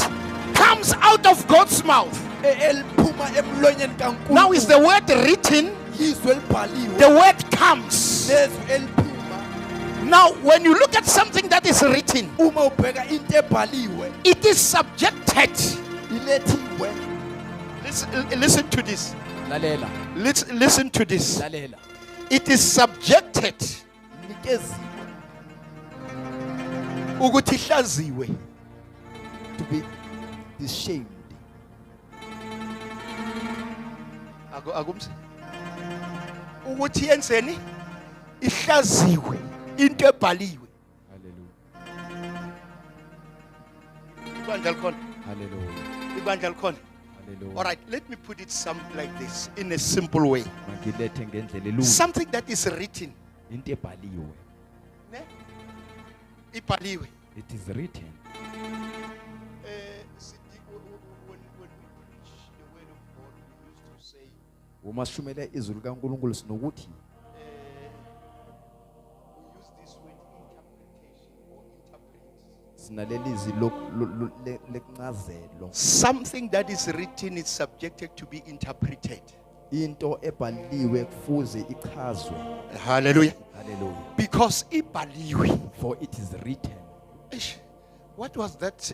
comes out of God's mouth. eliphuma emlonyeni kaNkulunkulu. Now is the word written, Izwi elibhaliwe. the word comes. Lezwi eliphuma. Now when you look at something that is written, Uma ubheka into ebhaliwe it is subjected. ilethiwe. Listen to this. Lalela. Listen to this. Lalela. It is subjected Nikeziwe ukuthi ihlaziwe. to be shamed. Akumse ukuthi yenzeni ihlaziwe into ebhaliwe. Ibandla likhona. Hallelujah. Ibandla likhona. All right, let me put it something like this in a simple way. Mangilethe ngendlela elula. Something that is written. Into ebhaliwe. Ne? Ibhaliwe. It is written. When we preach the word of God, we used to say, Uma shumela izwi likaNkulunkulu sinokuthi we use this word interpretation or interpret. sinaleli izwi lencazelo. Something that is written is subjected to be interpreted. Into ebhaliwe kufuze ichazwe. Hallelujah. Hallelujah. Because ibhaliwe. For it is written. Eish, what was that?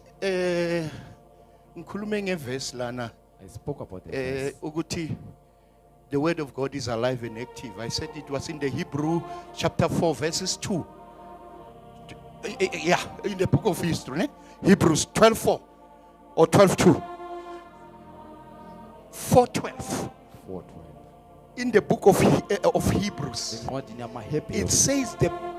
Ngikhulume ngeverse lana I spoke about the verse. ukuthi the word of God is alive and active. I said it was in the Hebrew chapter 4 verses 2. Yeah, in the book of history, ne? Hebrews 12:4 or 12:2. 4:12. 4:12. In the book of Hebrews, Encwadini yamaHebheru. it says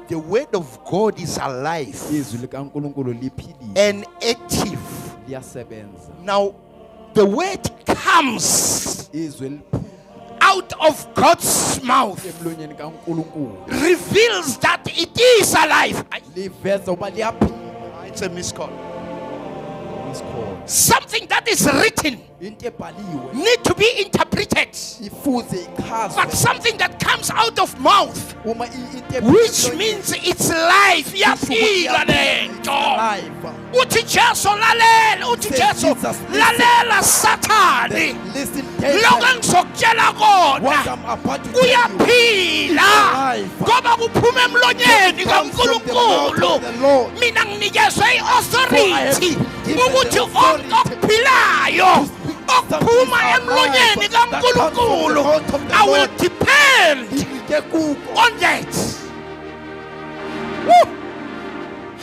the word of God is alive Izwi likaNkulunkulu liphilile and active. liyasebenza. Now, the word comes Izwi liphuma out of God's mouth, emlonyeni kaNkulunkulu. reveals that it is alive. Liveza uba liyaphila. It's a miscall. It's called. Something that is written Into ebhaliwe need to be interpreted, ifuze ichazwe. but something that comes out of mouth, Uma into which means it's life. Iyafika lento. life. Uthi Jesu lalela, uthi Jesu lalela Sathani. Listen Lokho carefully. engizokutshela What kona I'm about to tell you. uyaphila ngoba kuphuma emlonyeni Comes from the mouth kaNkulunkulu. of the Lord. Mina nginikezwe i-authority For I have given ukuthi the authority okuphilayo okuphuma emlonyeni kaNkulunkulu, I will depend Ngike kuko. on that. Woo!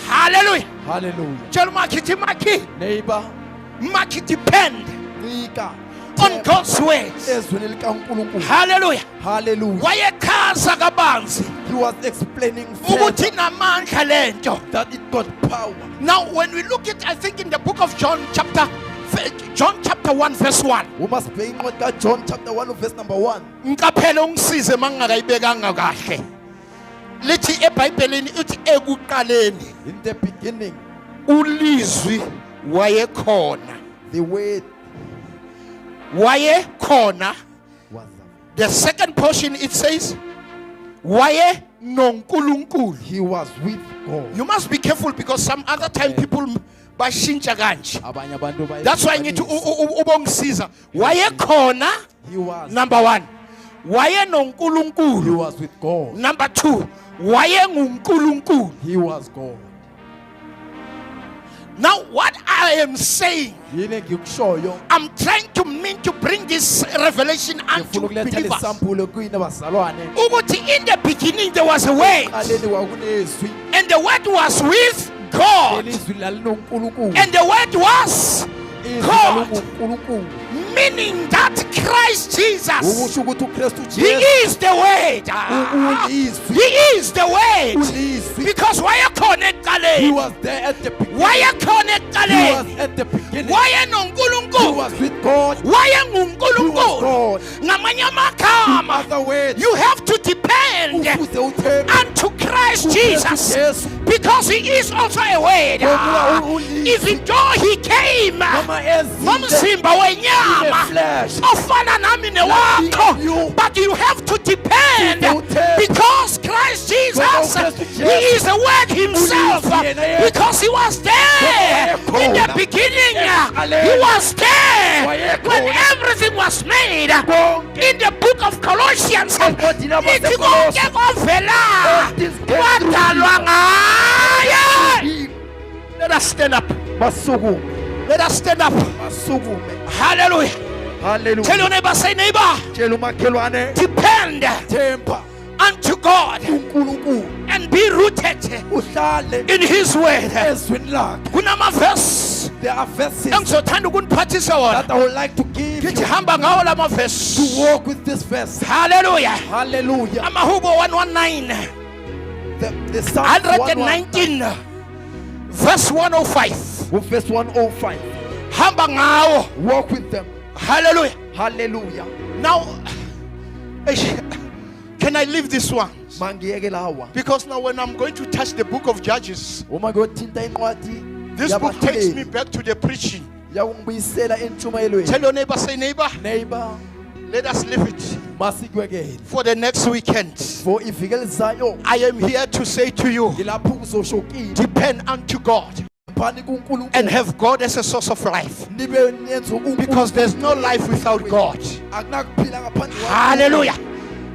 Hallelujah. Hallelujah. Tell Maki, Neighbor, Maki depend nika on God's word. ezweni likaNkulunkulu. Hallelujah. Hallelujah. Wayechaza kabanzi He was explaining ukuthi further namandla lento. that it got power. Now when we look at, I think in the book of John chapter 1 verse 1. We must pay incwadi kaJohn chapter 1 verse number 1. Ngiqaphela ungisize mangingakayibekanga kahle. Lithi eBhayibhelini uthi ekuqaleni In the beginning, ulizwi wayekhona. the word Wayekhona. was The second portion it says waye noNkulunkulu. he was with God. You must be careful because some other time people bashintsha kanje. Abanye abantu baye- That's why ngithi ubongisiza. Wayekhona, he was number 1. Waye he noNkulunkulu. was with God. Number 2, waye nguNkulunkulu. He was God. Now what I am saying, Yini ngikushoyo I'm trying to bring this revelation unto ngifuna ukuletha believers. lesambulo kuyini abazalwane. Ukuthi in the beginning there was a word, Qaleni kwakunezwi, and the word was with God, lelizwi lalinoNkulunkulu. and the word was Izwi God. lalunguNkulunkulu. meaning that Christ Jesus, Ukusho ukuthi uKristu He Jesu is the word. ulizwi. He is the word. Ulizwi. Because wayekhona He ekuqaleni, was there at the beginning. wayekhona He was ekuqaleni, at the beginning. waye He noNkulunkulu. was with God. He was wayengunkulunkulu God. ngamanye In amagama other words, you have to depend ufuze uthembe unto Christ uPhezu Jesus Jesu. because he is also a word. Even though he came Noma ezinde ngomzimba wenyama flesh. ofana nami newakho, but you have to depend because Christ Jesus, he is the word himself, because he was there in the beginning, he was there when everything was made. In the book of Colossians, ithi konke kwavela kwadalwa ngaye. Let us stand up. Basukume. Let us stand up. Basukume. Hallelujah. Tell Hallelujah. your neighbor, say neighbor, Tshela umakhelwane depend themba unto God uNkulunkulu and be rooted uhlale in his word. ezwini lakhe. Kunamavesi There are verses engizothanda ukuniphathisa wona, that I would like to give ngithi you hamba ngawo to lamavesi. walk with this verse. Hallelujah. Hallelujah. Amahubo 119 The Psalm 119 verse 105. verse 105. Hamba ngawo. Walk with them. Hallelujah. Hallelujah. Now can I leave this one? Mangiyeke lawa. Because now when I'm going to touch the book of Judges, Uma ngiyothinta incwadi this book takes me yabahluleli, back to the preaching. yakungibuyisela entshumayelweni. Tell your neighbor, say neighbor, Neighbor, let us leave it masikwekele. for the next weekend. For iviki elizayo I am here to say to you, ngilapho ukuzosho kini. depend unto God Phani kuNkulunkulu. and have God as a source of life, Nibe nenze uNkulunkulu. because there's no life without God. Akunakuphila ngaphandle kwakhe. Hallelujah.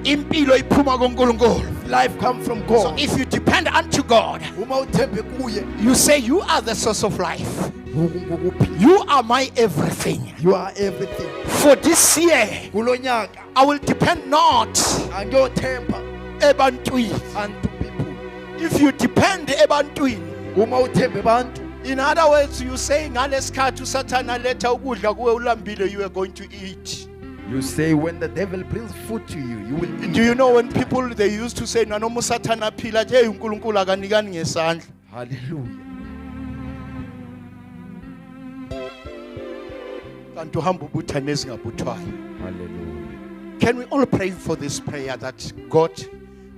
Impilo iphuma kuNkulunkulu. Life come from So God. if you depend unto God, Uma uthembe kuye, you say you are the source of life. ukuphila. You are my everything. You are everything. For this year, Kulonyaka I will depend not angiyothemba ebantwini. unto people. If you depend ebantwini, Uma uthembe bantu, in other words, you say ngalesikhathi uSathana letha ukudla kuwe ulambile, you are going to eat. you say when the devil brings food to you, you will eat. Do you know when people they used to say nanoma uSathana phila nje uNkulunkulu akanikani ngesandla. Hallelujah. Kanti uhamba ubuthane ezingabuthwayo. Hallelujah. Can we all pray for this prayer that God,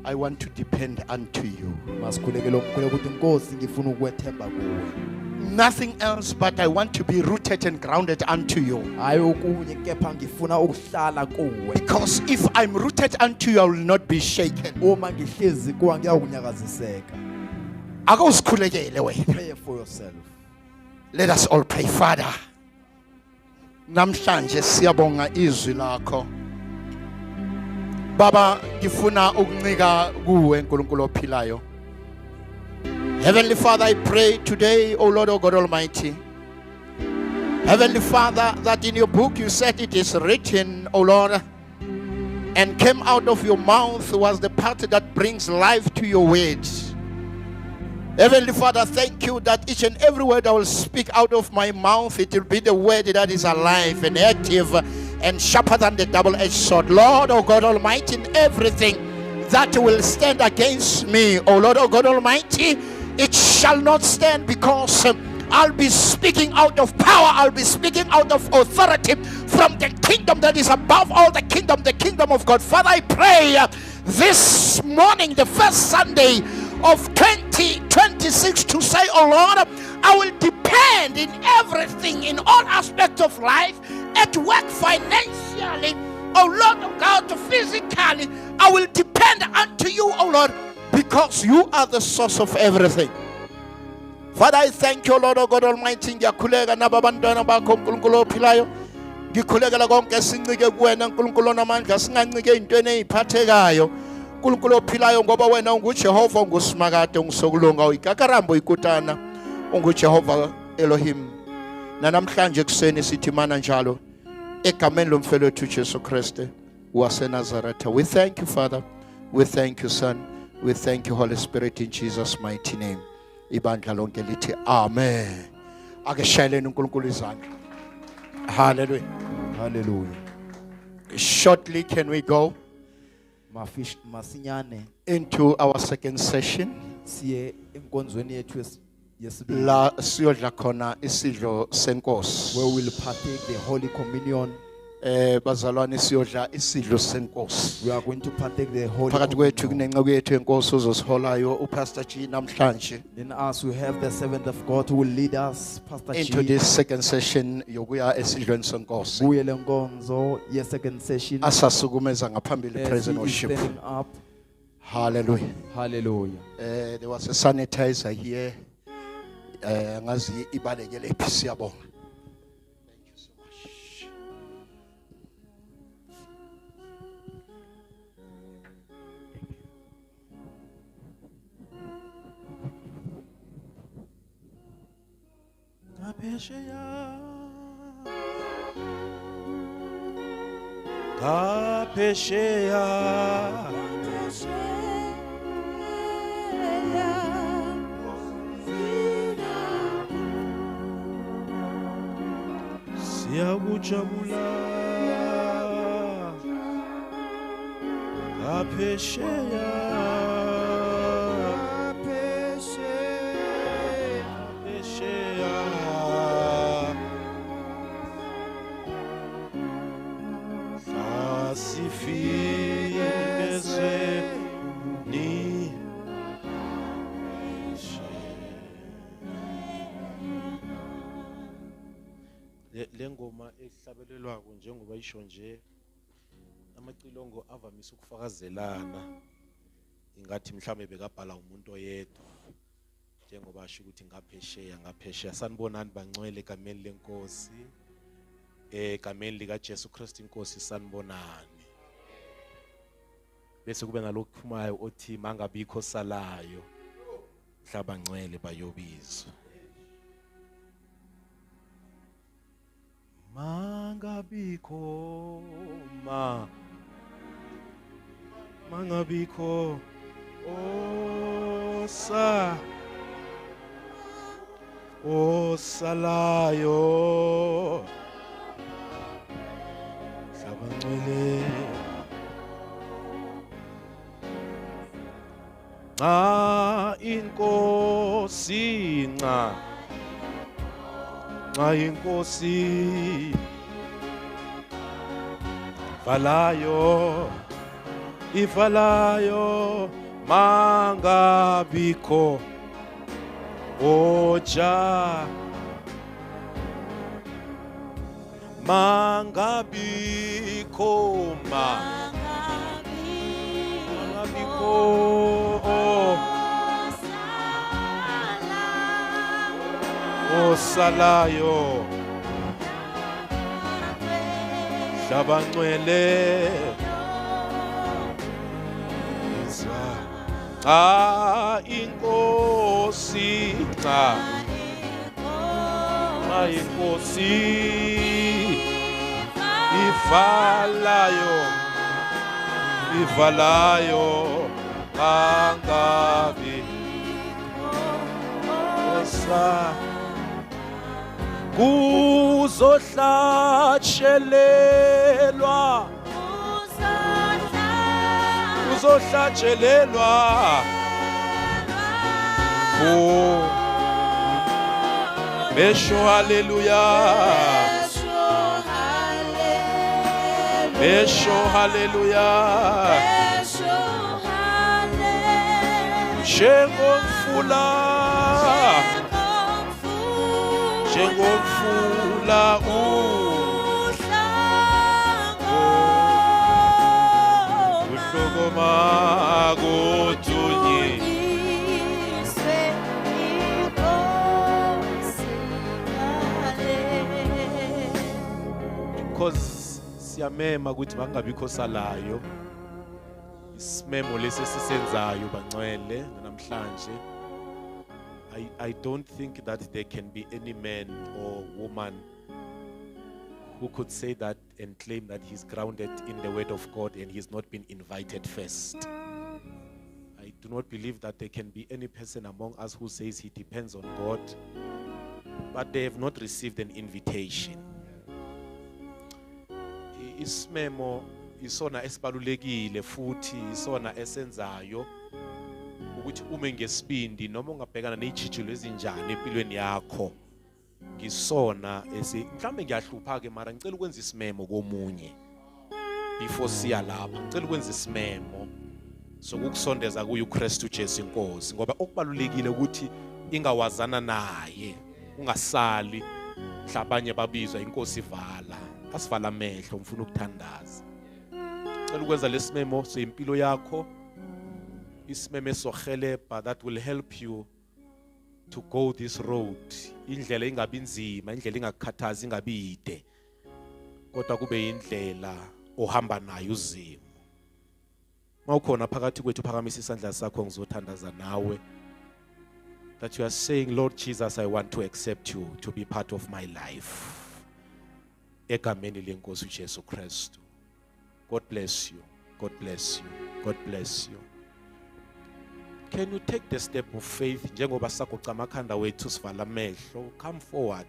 I want to depend unto you. Masikhulekele umkhuleko ukuthi Nkosi ngifuna ukwethemba kuwe. Nothing else but I want to be rooted and grounded unto you. Hayi okunye kepha ngifuna ukuhlala kuwe. Because if I'm rooted unto you, I will not be shaken. Uma ngihlezi kuwa ngiyawunyakaziseka. Ake usikhulekele wena. Pray for yourself. Let us all pray. Father, namhlanje siyabonga izwi lakho. Baba, ngifuna ukuncika kuwe uNkulunkulu ophilayo. Heavenly Father, I pray today, O Lord, O God Almighty. Heavenly Father, that in your book you said it is written, O Lord, and came out of your mouth was the part that brings life to your words. Heavenly Father, thank you that each and every word I will speak out of my mouth, it will be the word that is alive and active and sharper than the double-edged sword. Lord, O God Almighty, in everything that will stand against me, O Lord, O God Almighty, it shall not stand, because I'll be speaking out of power, I'll be speaking out of authority from the kingdom that is above all the kingdom of God. Father, I pray this morning, the first Sunday of 2026, to say, oh Lord, I will depend in everything, in all aspects of life, at work, financially, oh Lord of God, physically, I will depend unto you, oh Lord, because you are the source of everything. Father, I thank you, Lord, oh God Almighty. Ngiyakhuleka nababantwana bakho uNkulunkulu ophilayo. Ngikhulekela konke sincike kuwena uNkulunkulu onamandla, singancike ezintweni eziphathekayo. uNkulunkulu ophilayo, ngoba wena unguJehova, ungusimakade, ungusokulunga, uyigagarambo, uyikutana, unguJehova Elohim. Namhlanje kuseni sithi mana njalo egameni lomfelo wethu Jesu Kristu waseNazaretha. We thank you, Father. We thank you, Son. We thank you, Holy Spirit, in Jesus' mighty name. Ibandla lonke lithi amen. Ake shayeleni uNkulunkulu izandla. Hallelujah. Hallelujah. Shortly can we go Masinyane into our second session? siye enkonzweni yethu yesibili, la siyodla khona isidlo senkosi. where we'll partake the Holy Communion. Bazalwane siyodla isidlo senkosi. We are going to partake the Holy Phakathi kwethu Communion. kunenceku yethu enkosi uzosiholayo uPastor G namhlanje In us we have the servant of God who will lead us, Pastor into G. this second session yokuya esidlweni senkosi. Kuye le nkonzo ye second session. Asasukumeza ngaphambili As praise and he is worship. standing up. Hallelujah. Hallelujah. There was a sanitizer here. Ngazi ibalekele iphi siyabonga. Thank you so much. Siyakujabula ngaphesheya lengoma ehlabelelwako njengoba isho nje amacilongo avamise ukufakazelana ingathi mhlambe bekabhala umuntu oyedwa njengoba asho ukuthi ngaphesheya sanibonani bangcwele egameni lenkosi egameni lika Jesu Kristu inkosi sanibonani bese kube nalokuphumayo othi mangabikho salayo mhlaba ngcwele bayobizwa mangabikho mangabikho osalayo sabangcwele inkosi nca inkosi ifalayo mangabikho oja mangabikho osalayo sabangcwele inkosi inkosi ifalayo angabi kuzohlatshelelwa besho hallelujah besho hallelujah njengomfula uhlokoma kuthunyi because siyamema ukuthi bangabikho salayo isimemo lesi sisenzayo bangcwele namhlanje I don't think that there can be any man or woman who could say that and claim that he's grounded in the word of God and he's not been invited first. I do not believe that there can be any person among us who says he depends on God, but they have not received an invitation. Isimemo isona esibalulekile futhi isona esenzayo ukuthi ume ngesibindi noma ungabhekana nezitshijilo ezinjani empilweni yakho ngisona mhlambe ngiyahlupha ke mara ngicela ukwenza isimemo komunye before siya lapha ngicela ukwenza isimemo sokukusondeza kuye uKristu Jesu inkosi ngoba okubalulekile ukuthi ingawazana naye ungasali mhlabanye babizwa inkosi ivala asivala amehlo mfuna ukuthandaza ngicela ukwenza lesimemo sempilo yakho isimeme sohelebha that will help you to go this road indlela ingabi inzima indlela ingakukhathazi ingabi ide kodwa kube indlela ohamba nayo uzimo mawukhona phakathi kwethu phakamisa isandla sakho ngizothandaza nawe that you are saying Lord Jesus I want to accept you to be part of my life egameni lenkosi uJesu Kristu. God bless you. God bless you. God bless you. Can you take the step of faith njengoba sakuca amakhanda wethu sivala amehlo come forward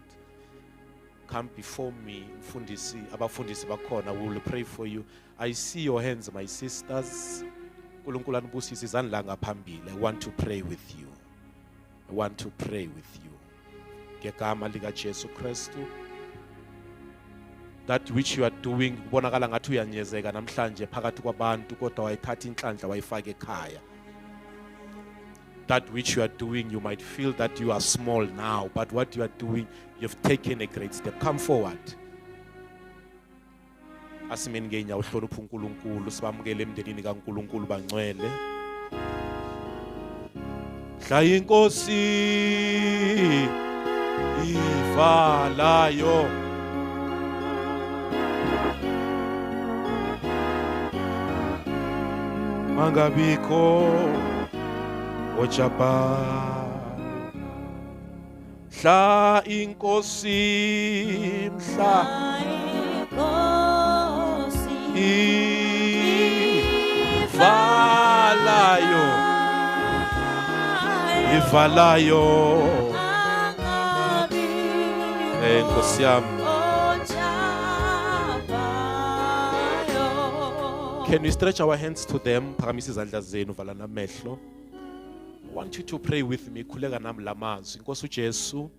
come before me mfundisi abafundisi bakhona we will pray for you. I see your hands my sisters. uNkulunkulu anibusise izandla la ngaphambili. I want to pray with you. I want to pray with you. Ngegama lika Jesu Kristu. That which you are doing kubonakala ngathi uyanyezeka namhlanje phakathi kwabantu kodwa wayithatha inhlanhla wayifaka ekhaya. That which you are doing you might feel that you are small now but what you are doing you've taken a great step. Come forward. Asimeni ngenya uhlonipha uNkulunkulu sibamukele emndenini kaNkulunkulu bangcwele. Hla inkosi ivalayo mangabikho ojaba hla inkosi mhla ivalayo Nkosi yami. Can we stretch our hands to them? Phakamisa izandla zenu valana amehlo. I want you to pray with me. Khuleka nami lamazwi. Nkosi uJesu.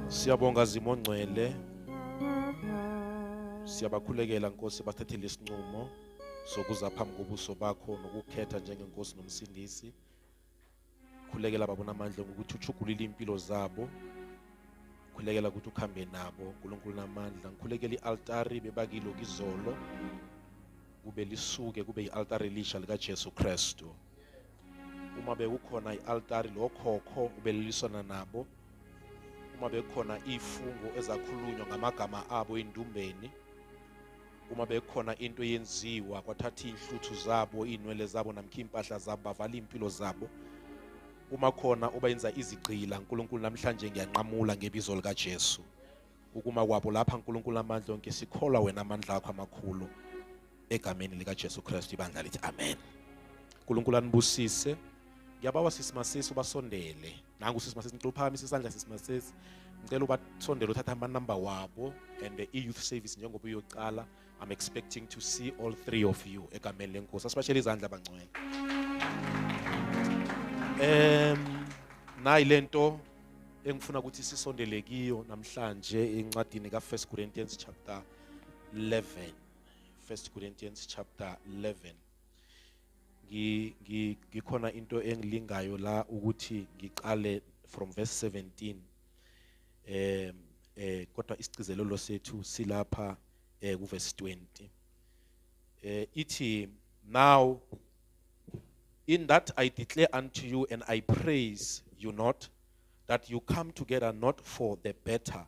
Siyabonga zimo ongcwele. Siyabakhulekela Nkosi bathathele isinqumo sokuza phambi kobuso bakho nokukhetha njengenkosi nomsindisi. Khulekela babona amandla ukuthi uchugulile impilo zabo. Khulekela ukuthi ukhambe nabo uNkulunkulu namandla. Ngikhulekela ialtari bebakilo kizolo. Kube lisuke kube ialtari elisha lika Jesu Kristu. Uma bekukhona ialtari lokhokho ubelelisana nabo. Uma bekhona ifungo ezakhulunywa ngamagama abo indumbeni. Uma bekhona into yenziwa kwathatha inhluthu zabo inwele zabo namkha impahla zabo bavala impilo zabo. Uma khona obayenza izigqila uNkulunkulu namhlanje ngiyanqamula ngebizo lika Jesu. Ukuma kwabo lapha uNkulunkulu amandla onke sikholwa wena amandla akho amakhulu egameni lika Jesu Kristu ibandla lithi amen. uNkulunkulu anibusise. Ngiyabawa sisimasisi ubasondele. Nangu sisimasisi ngicela uphakamisa isandla sisimasisi. Ngicela ubasondele uthatha ama number wabo and the youth service njengoba uyoqala. I'm expecting to see all three of you egameni lenkosi. Asibashele izandla bangcwele. Nayi lento engifuna ukuthi sisondele kiyo namhlanje encwadini ka 1 Corinthians chapter 11. 1 Corinthians chapter 11. Ngikhona into engilingayo la ukuthi ngiqale from verse 17. Kodwa isicizelelo sethu silapha ku verse 20. Ithi now in that I declare unto you and I praise you not that you come together not for the better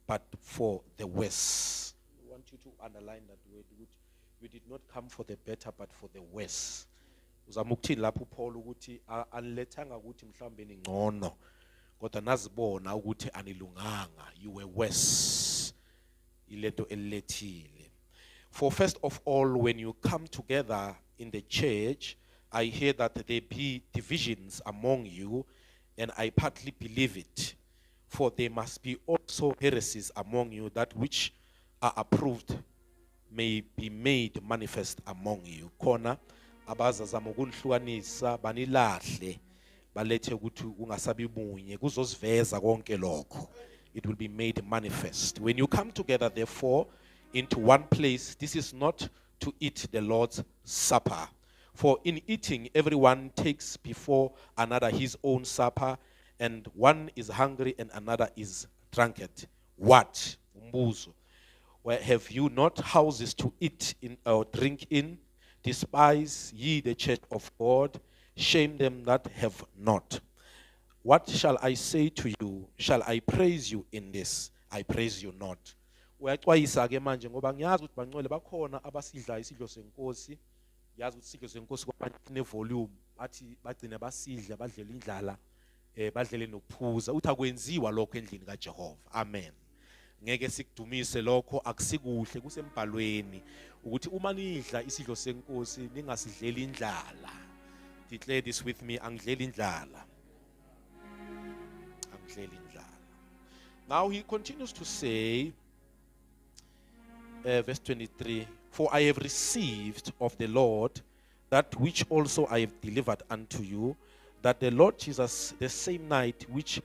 but for the worse. I want you to underline that word. You did not come for the better but for the worse. Uzama ukuthini lapho Paul ukuthi anilethanga ukuthi mhlambe ningcono kodwa nazibona ukuthi anilunganga you were worse. Ileto elethile. For first of all when you come together in the church I hear that there be divisions among you, and I partly believe it. For there must be also heresies among you, that which are approved may be made manifest among you. Khona abazazama ukunihlukanisa banilahle balethe ukuthi ungasabi munye kuzosiveza konke lokho. It will be made manifest. When you come together therefore into one place, this is not to eat the Lord's supper. For in eating, everyone takes before another his own supper, and one is hungry and another is drunkard. What? Umbuzo. Where have you not houses to eat in or drink in? Despise ye the church of God, shame them that have not. What shall I say to you? Shall I praise you in this? I praise you not. Uyaxwayisa ke manje ngoba ngiyazi ukuthi bangcwele bakhona abasidla isidlo senkosi. Yazi ukuthi isidlo senkosi kwabanye volume bathi bagcina basidla badlela indlala badlele nokuphuza. Uthi akwenziwa lokho endlini kaJehova. Amen. Ngeke sikudumise lokho akusikuhle kusembhalweni ukuthi uma nidla isidlo senkosi ningasidlela indlala. Declare this with me, angidlela indlala. Now he continues to say, verse 23, for I have received of the Lord that which also I have delivered unto you, that the Lord Jesus, the same night which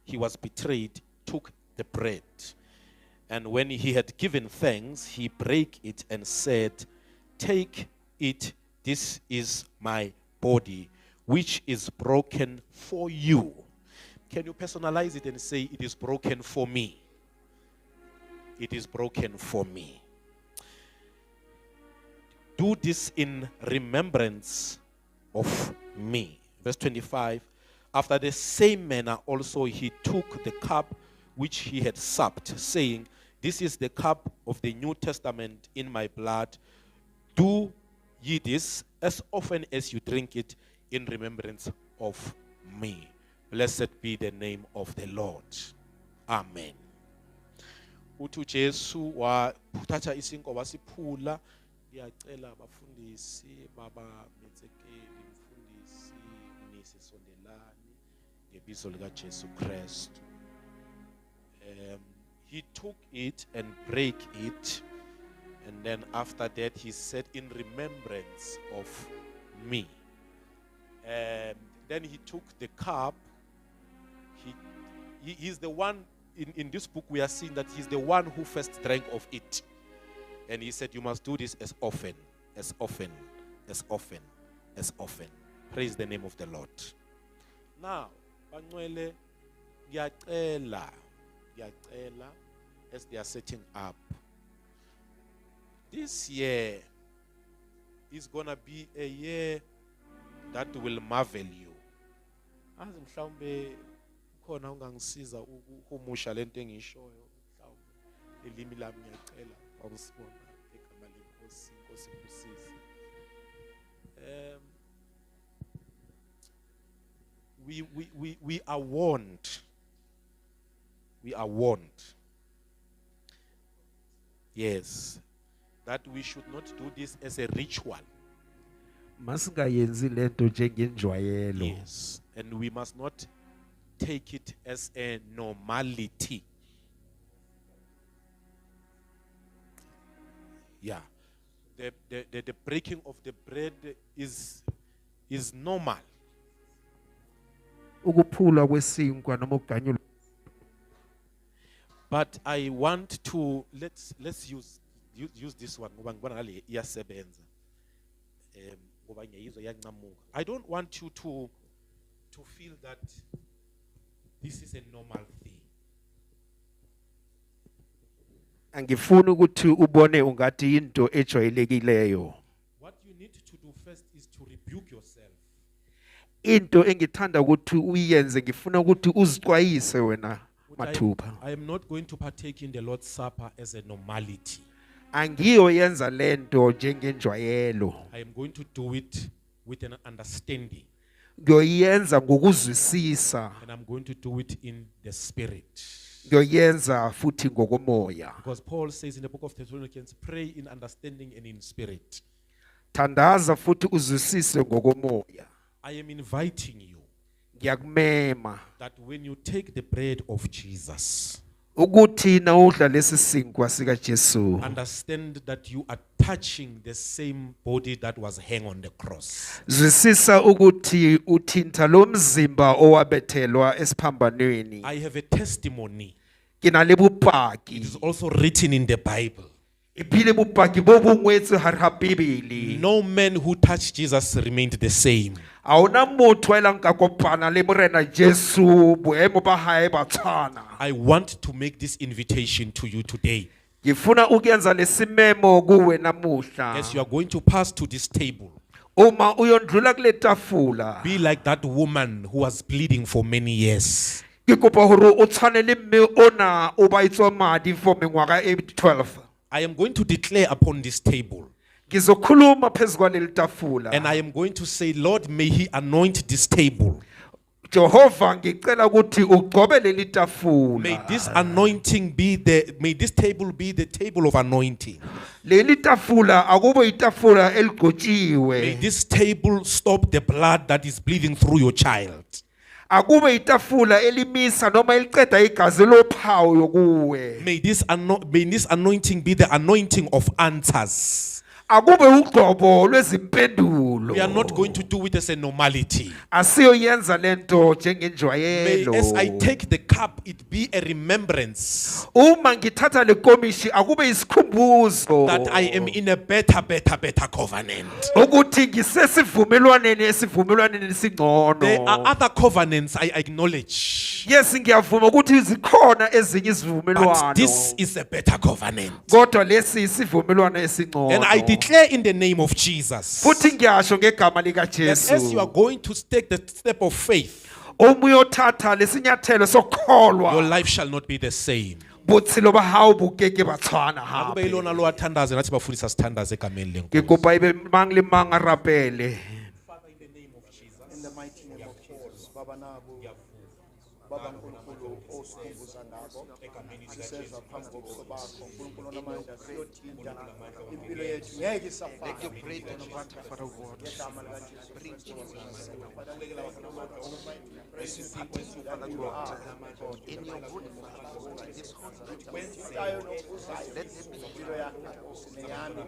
he was betrayed, took the bread. And when he had given thanks, he brake it and said, take it, this is my body, which is broken for you. Can you personalize it and say, it is broken for me? It is broken for me. Do this in remembrance of me. Verse 25, after the same manner also he took the cup which he had supped, saying, this is the cup of the New Testament in my blood. Do ye this as often as you drink it in remembrance of me. Blessed be the name of the Lord. Amen. Uthi uJesu wathatha isinko wasiphula. Ngiyacela abafundisi baba Metsekeli mfundisi unisi sondelani ngebizo lika Jesu Christ. He took it and break it, and then after that he said, in remembrance of me. Then he took the cup. He's the one, in this book we are seeing that he's the one who first drank of it. And he said, you must do this as often, as often, as often, as often. Praise the name of the Lord. Now, bangcwele ngiyacela as they are setting up. This year is going to be a year that will marvel you. As mhlawumbe khona ungangisiza ukuhumusha lento engishoyo mhlawumbe elimi lami ngiyacela awusibona egama lenkosi inkosi kusiza. We are warned. We are warned. Yes, that we should not do this as a ritual. Masingayenzi lento njengenjwayelo. Yes, and we must not take it as a normality. Yeah, the breaking of the bread is normal. Ukuphula kwesinkwa noma ukuganyulwa. But I want to let's use this one ngoba ngibona ngale iyasebenza. Ngoba ngiyizwa yancamuka. I don't want you to feel that this is a normal thing. Angifuni ukuthi ubone ungathi into ejwayelekileyo. What you need to do first is to rebuke yourself. Into engithanda ukuthi uyenze ngifuna ukuthi uzixwayise wena Mathupha. I am not going to partake in the Lord's Supper as a normality. Angiyoyenza lento njengenjwayelo. I am going to do it with an understanding. Ngiyoyenza ngokuzwisisa. And I'm going to do it in the spirit. Ngiyoyenza futhi ngokomoya. Because Paul says in the book of Thessalonians, pray in understanding and in spirit. Thandaza futhi uzwisise ngokomoya. I am inviting you Ngiyakumema that when you take the bread of Jesus, ukuthi nawudla lesi sinkwa sika Jesu understand that you are touching the same body that was hang on the cross. zwisisa ukuthi uthinta lo mzimba owabethelwa esiphambanweni I have a testimony. kinale bopaki It is also written in the Bible. ebile bopaki bo bongwetse hare ha Bibele No man who touched Jesus remained the same. a ona motho a elang ka kopana le morena Jesu boemo ba hae ba tshwana I want to make this invitation to you today. ngifuna ukuyenza lesimemo kuwe namuhla As you are going to pass to this table, uma uyondlula kule tafula be like that woman who was bleeding for many years. ke kopa hore o tshwane le mme ona o ba itswa madi for mengwaga e 12 I am going to declare upon this table, ngizokhuluma phezulu kwaleli tafula and I am going to say, Lord, may He anoint this table. Jehova ngicela ukuthi ugcobe leli May tafula this anointing be may this table be the table of anointing. leli tafula akube itafula May eligotshiwe this table stop the blood that is bleeding through your child. akube itafula elimisa noma eliqeda igazi lophawu yokuwe May this anointing be the anointing of answers. akube ugqobo lwezimpendulo We are not going to do it as a normality. asiyoyenza lento May, njengenjwayelo as I take the cup, it be a remembrance uma ngithatha le komishi akube isikhumbuzo that I am in a better covenant. ukuthi ngisesivumelwaneni esingcono There are other covenants I acknowledge, yes ngiyavuma ukuthi zikhona ezinye but isivumelwano this is a better covenant. kodwa lesi isivumelwano esingcono And I declare in the name of Jesus futhi ngiyasho ngegama lika that as you are Jesu going to take the step of faith, uma uyothatha lesinyathelo your sokholwa life shall not be the same. botshelo ba hao bo keke ba tshwana Akube hape ilona lo athandaze nathi bafundisa sithandaze egameni ke lenkosi. kopa ibe mang le mang a rapele In the mighty name of Jesus, Baba nabo, Baba nkulunkulu osikhumbuza ngabo, siseza phambi kobuso bakho, nkulunkulu namandla siyothinta impilo yethu ngeke isafana. Ngegama likaJesu Kristu. In your good Father, this wenzitayo nokuzayo impilo yakho Nkosi neyami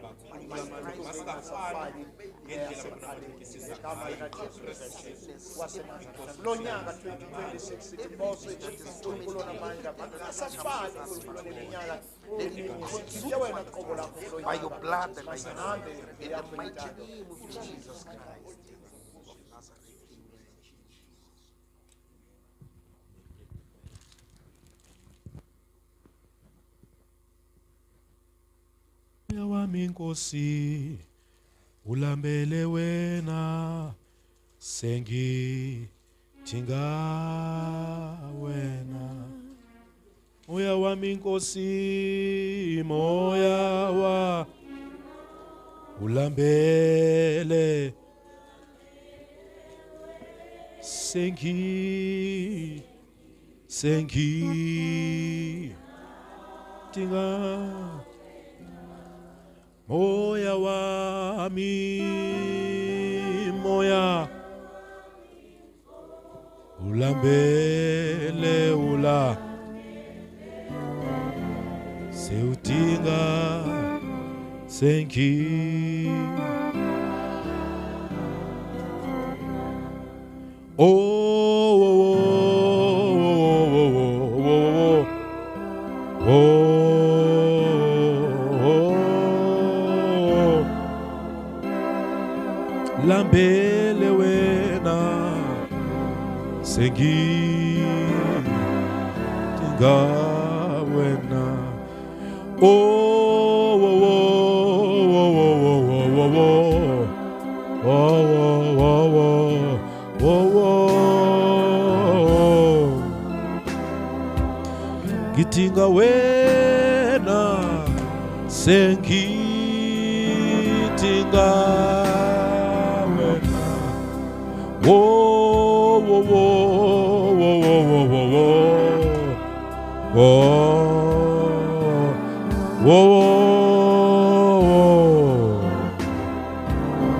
masafani ngegama likaJesu Kristu waseNazaretha. Lo nyaka 2026 sithi Mose uNkulunkulu onamandla masafani uNkulunkulu neminyaka eminingi wena qobo lakho kulo by your blood and masihambe in the mighty name of Jesus Christ of Nazareth. Moya wami Nkosi ulambele wena sengidinga wena. Moya wami Nkosi, moya wa ulambele sengidinga. Moya wami, moya ulambele seudinga sengi. Lambele wena sengidinga wena. Ngidinga wena sengidinga wena.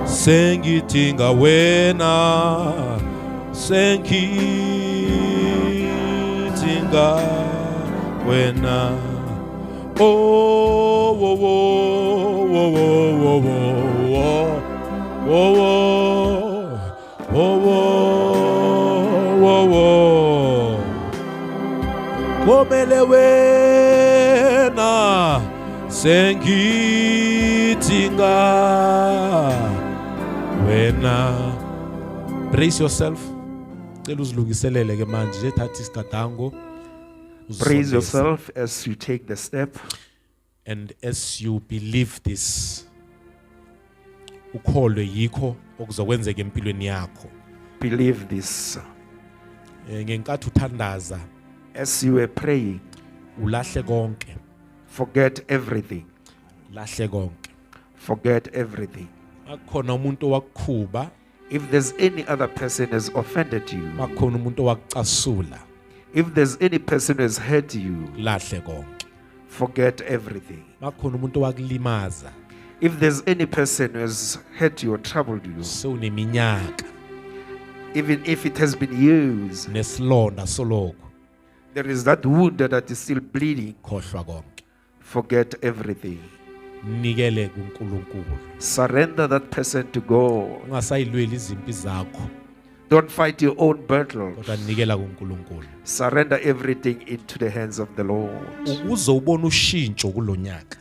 Sengidinga wena, sengidinga wena oh wo wo wo wo wo wo wo wo wo wo komele wena sengidinga wena. Brace yourself. Cela uzilungiselele ke manje nje thatha isigadango. Brace yourself as you take the step. And as you believe this, ukholwe yikho okuzokwenzeka empilweni yakho. Believe this. Ngenkathi uthandaza, as you were praying, ulahle konke. Forget everything. Lahle konke. Forget everything. Akukhona umuntu owakukhuba. If there's any other person has offended you, akukhona umuntu owakucasula. If there's any person who has hurt you, lahle konke. Forget everything. Akukhona umuntu owakulimaza. If there's any person who has hurt you or troubled you, sewuneminyaka, even if it has been years, nesilonda soloko, there is that wound that is still bleeding. Khohlwa konke. Forget everything. Nikele kuNkulunkulu. Surrender that person to God. Ungasayilweli izimpi zakho. Don't fight your own battle. Kodwa nikela kuNkulunkulu. Surrender everything into the hands of the Lord. Ukuze ubone ushintsho kulonyaka.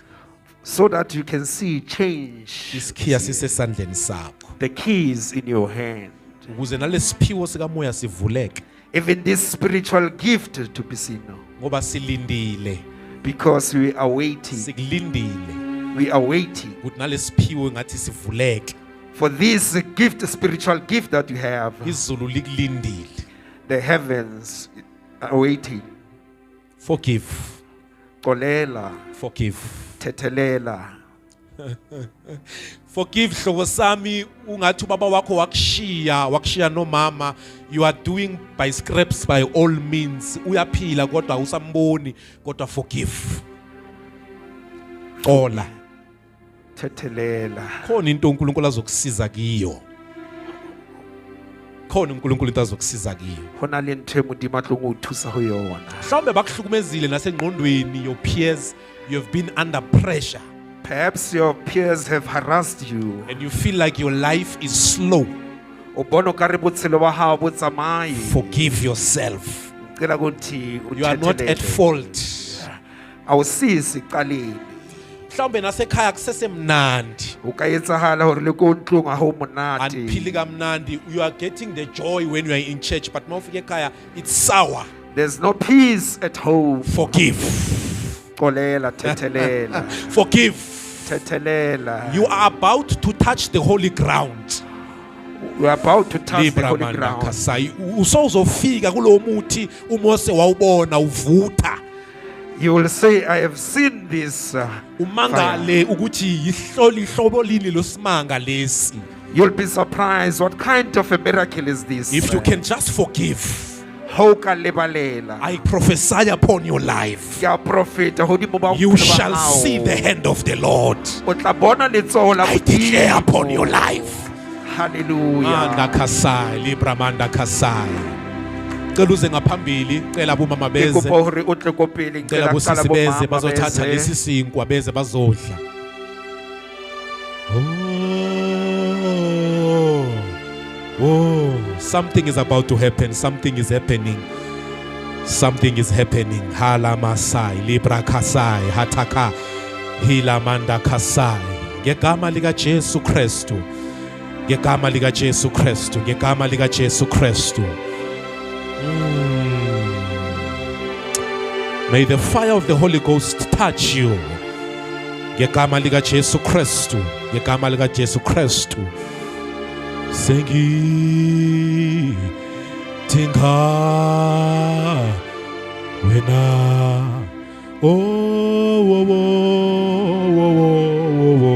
So that you can see change. Isikhiya sisesandleni sakho. The keys in your hand. Ukuze nalesiphiwo sikamoya sivuleke. Even this spiritual gift to be seen now. Ngoba silindile. Because we are waiting. Sikulindile. We are waiting. Ukuthi nalesiphiwo ngathi sivuleke. For this gift, spiritual gift that you have. Izulu likulindile. The heavens are waiting. Forgive. Kolela. Forgive. Tetelela. Forgive hlobo sami ungathi ubaba wakho wakushiya no mama. You are doing by scraps by all means. Uyaphila kodwa usamboni kodwa forgive. Ola. Tetelela. Khona into uNkulunkulu azokusiza kiyo. Khona uNkulunkulu into azokusiza kiyo. Hona le ntwe modimo tlong o thusa ho yona. Mhlawumbe bakuhlukumezile nasengqondweni, your peers, you have been under pressure. Perhaps your peers have harassed you. And you feel like your life is slow. Forgive yourself. You are not at fault. Mhlawumbe nasekhaya kusesemnandi. Andiphili kamnandi. You are getting the joy when you are in church, but mawufika ekhaya it's sour. There's no peace at home. Forgive. Forgive. You are about to touch the holy ground. We are about to touch the holy ground. Usozofika kulo muthi uMose wawubona uvutha. You will say, I have seen this. Umangale ukuthi ihlobo lini losimanga lesi. You'll be surprised. What kind of a miracle is this? If you can just forgive, I prophesy upon your life. You shall see the hand of the Lord. I declare upon your life. Hallelujah. Libramanda kasai. Cela uze ngaphambili, cela abomama beze. Cela abosisi beze bazothatha lesi sinkwa beze bazodla. Oh, something is about to happen. Something is happening. Something is happening. Hala Masai, Libra Kasai, Hataka, Hilamanda Kasai. Ngegama lika Jesu Kristu. Ngegama lika Jesu Kristu. Ngegama lika Jesu Kristu. May the fire of the Holy Ghost touch you. Ngegama lika Jesu Kristu. Ngegama lika Jesu Kristu. Sengi tinga wena oh wo wo wo wo wo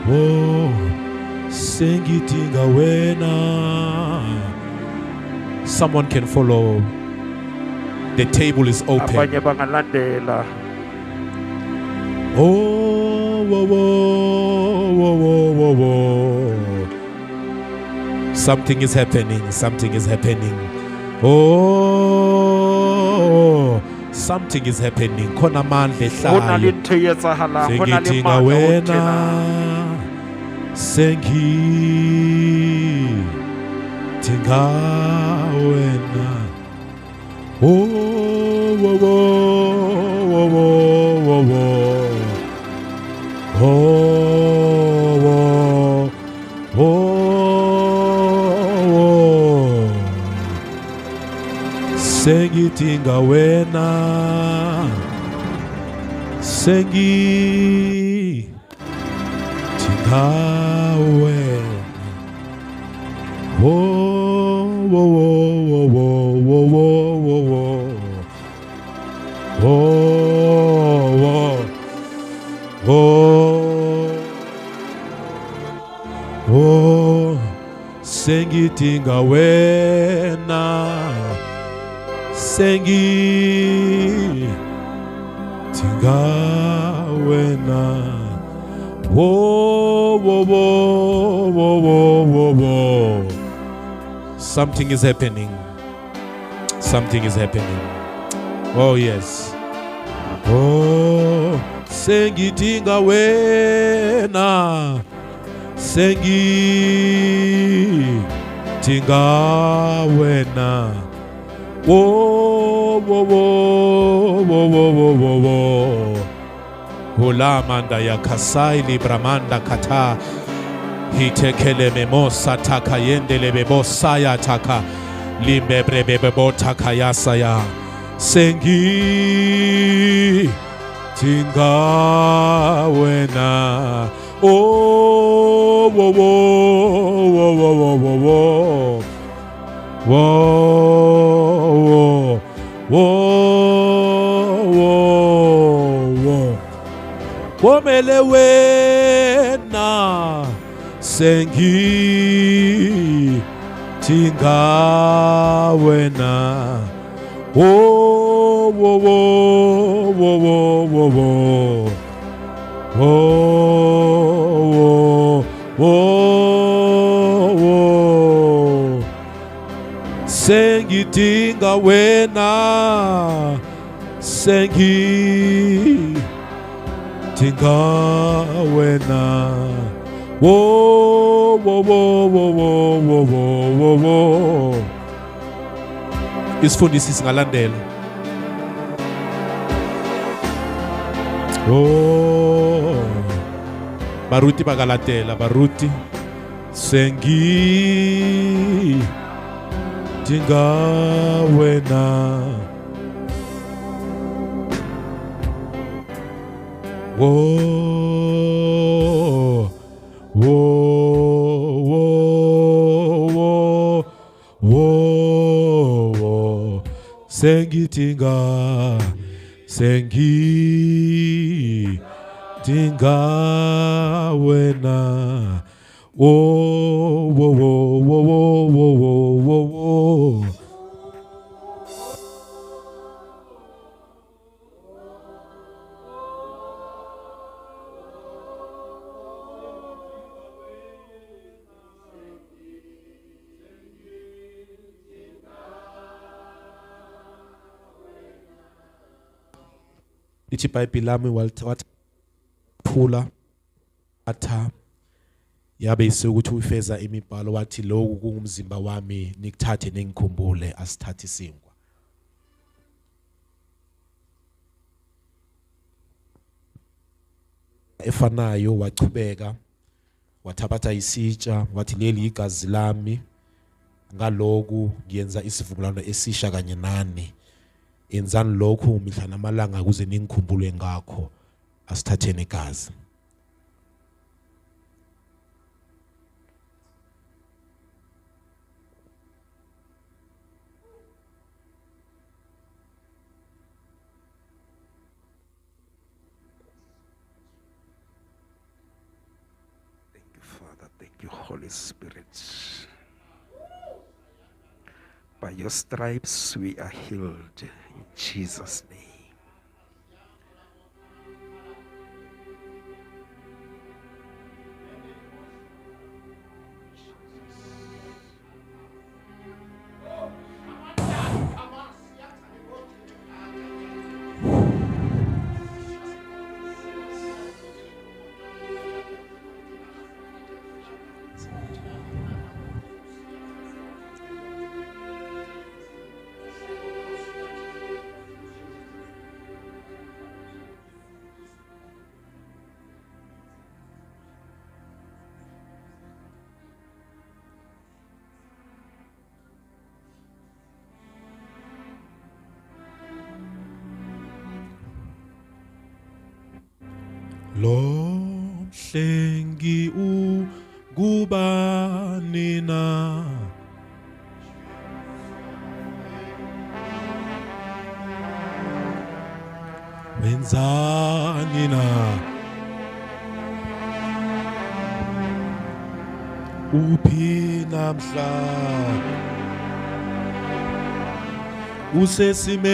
wo sengi tinga wena. Someone can follow. The table is open. Oh, wo, wo, wo, wo, wo, wo. Something is happening. Something is happening. Oh, something is happening. Khona amandla Hona le ehlayo. ntho e etsahalang, hona le Sengidinga matla ho wena. tjena. Sengidinga wena. Oh, wo, wo, wo, wo, wo, wo. Oh, wo, wo, wo. Sengidinga wena. Sengidinga wena. Oh, wo, wo, wo, wo, wo, wo, wo, wo. Oh, wo, wo. Oh, sengidinga wena. Sengidinga wena. Whoa, whoa, whoa, whoa, whoa, whoa, whoa. Something is happening. Something is happening. Oh, yes. Oh, sengidinga wena. Sengidinga wena. Whoa, whoa, whoa, whoa, whoa, whoa, whoa, whoa. Hulamanda ya kasai libramanda kata. Hitekele memosa taka yendele bebosa ya taka. Limbebre bebebo taka yasaya. Sengi tinga wena. Oh, wo, wo, wo, wo, wo, wo, wo. Whoa, whoa, whoa, whoa. Womele wena sengi tinga wena. Whoa, whoa, whoa, whoa, whoa, whoa, whoa, whoa, whoa. Sengidinga wena. Sengidinga wena. Whoa, whoa, whoa, whoa, whoa, whoa, whoa, whoa. Isifundisi singalandela. Oh, baruti bakalatela, baruti. Sengidinga wena. Whoa, whoa, whoa, whoa, whoa. Sengidinga, sengidinga wena. Whoa, whoa, whoa, whoa, whoa, whoa, whoa, whoa. Lithi iBhayibheli lami wathula atha yabe isukuthi ufeza imibhalo wathi lokhu kungumzimba wami nikuthathe ningikhumbule asithathe isinkwa. Efanayo wachubeka wathabatha isitsha wathi leli igazi lami ngaloku ngiyenza isivumelwano esisha kanye nani. Enzani lokhu mihla namalanga ukuze ningikhumbule ngakho. Asithatheni igazi. Thank you, Father. Thank you, Holy Spirit. By your stripes we are healed in Jesus' name. Lo mhlengi ungubani na? Wenzani na? Uphi namhla? Usesimele